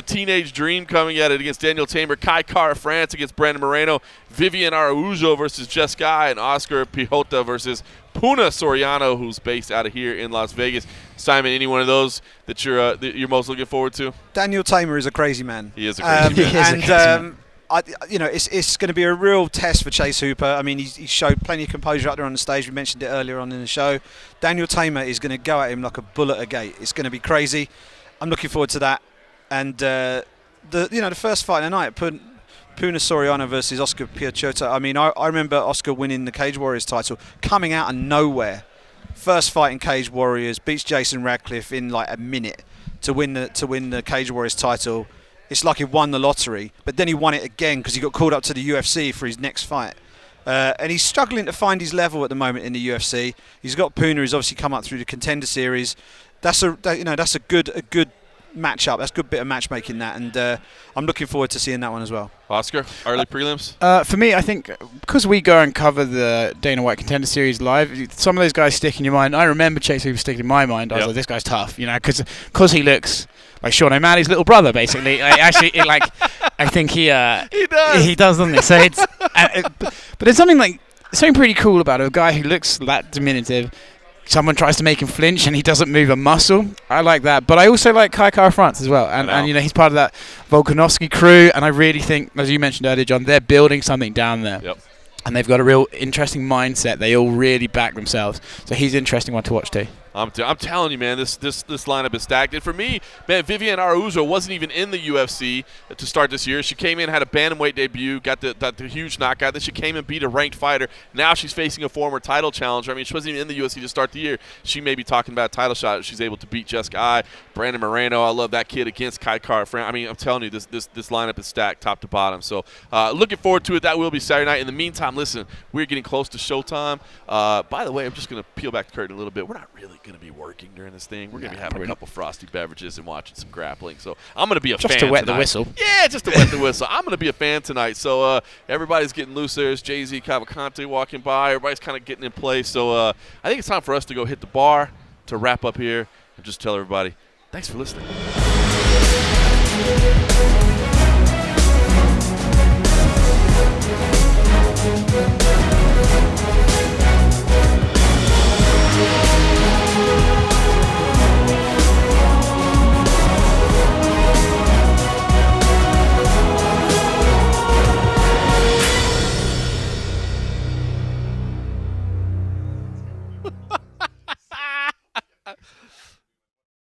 teenage dream, coming at it against Daniel Tamer. Kai Kara France against Brandon Moreno. Vivian Araujo versus Jess Guy. And Oscar Pijota versus Puna Soriano, who's based out of here in Las Vegas. Simon, any one of those that you're most looking forward to? Daniel Tamer is a crazy man. He is a crazy man. And it's going to be a real test for Chase Hooper. I mean, he showed plenty of composure up there on the stage. We mentioned it earlier on in the show. Daniel Tamer is going to go at him like a bullet at a gate. It's going to be crazy. I'm looking forward to that. And the first fight of the night, Puna Soriano versus Oscar Piachota. I mean, I remember Oscar winning the Cage Warriors title, coming out of nowhere. First fight in Cage Warriors, beats Jason Radcliffe in like a minute to win the Cage Warriors title. It's like he won the lottery, but then he won it again because he got called up to the UFC for his next fight. And he's struggling to find his level at the moment in the UFC. He's got Puna, who's obviously come up through the Contender Series. That's a good matchup. That's a good bit of matchmaking, that, and I'm looking forward to seeing that one as well. Oscar, early prelims? For me, I think because we go and cover the Dana White Contender Series live, some of those guys stick in your mind. I remember Chase Hooper sticking in my mind. I was like, this guy's tough, because he looks like Sean O'Malley's little brother, basically. I think he does, doesn't he? So it's, but there's something pretty cool about it. A guy who looks that diminutive. Someone tries to make him flinch and he doesn't move a muscle. I like that. But I also like Kai Kara France as well. And he's part of that Volkanovski crew. And I really think, as you mentioned earlier, John, they're building something down there. Yep. And they've got a real interesting mindset. They all really back themselves. So he's an interesting one to watch too. I'm telling you, man, this lineup is stacked. And for me, man, Vivian Araujo wasn't even in the UFC to start this year. She came in, had a bantamweight debut, got the huge knockout. Then she came and beat a ranked fighter. Now she's facing a former title challenger. I mean, she wasn't even in the UFC to start the year. She may be talking about a title shot if she's able to beat Jessica Ai, Brandon Moreno. I love that kid against Kai Kara France. I mean, I'm telling you, this lineup is stacked top to bottom. So looking forward to it. That will be Saturday night. In the meantime, listen, we're getting close to showtime. By the way, I'm just going to peel back the curtain a little bit. We're not really going to be working during this thing. We're going to be having a couple frosty beverages and watching some grappling. So I'm going to be a fan just to wet tonight. The whistle. Yeah, just to wet the whistle. I'm going to be a fan tonight. So everybody's getting loose. There's Jay-Z, Cavalcante walking by. Everybody's kind of getting in place. So I think it's time for us to go hit the bar to wrap up here and just tell everybody, thanks for listening.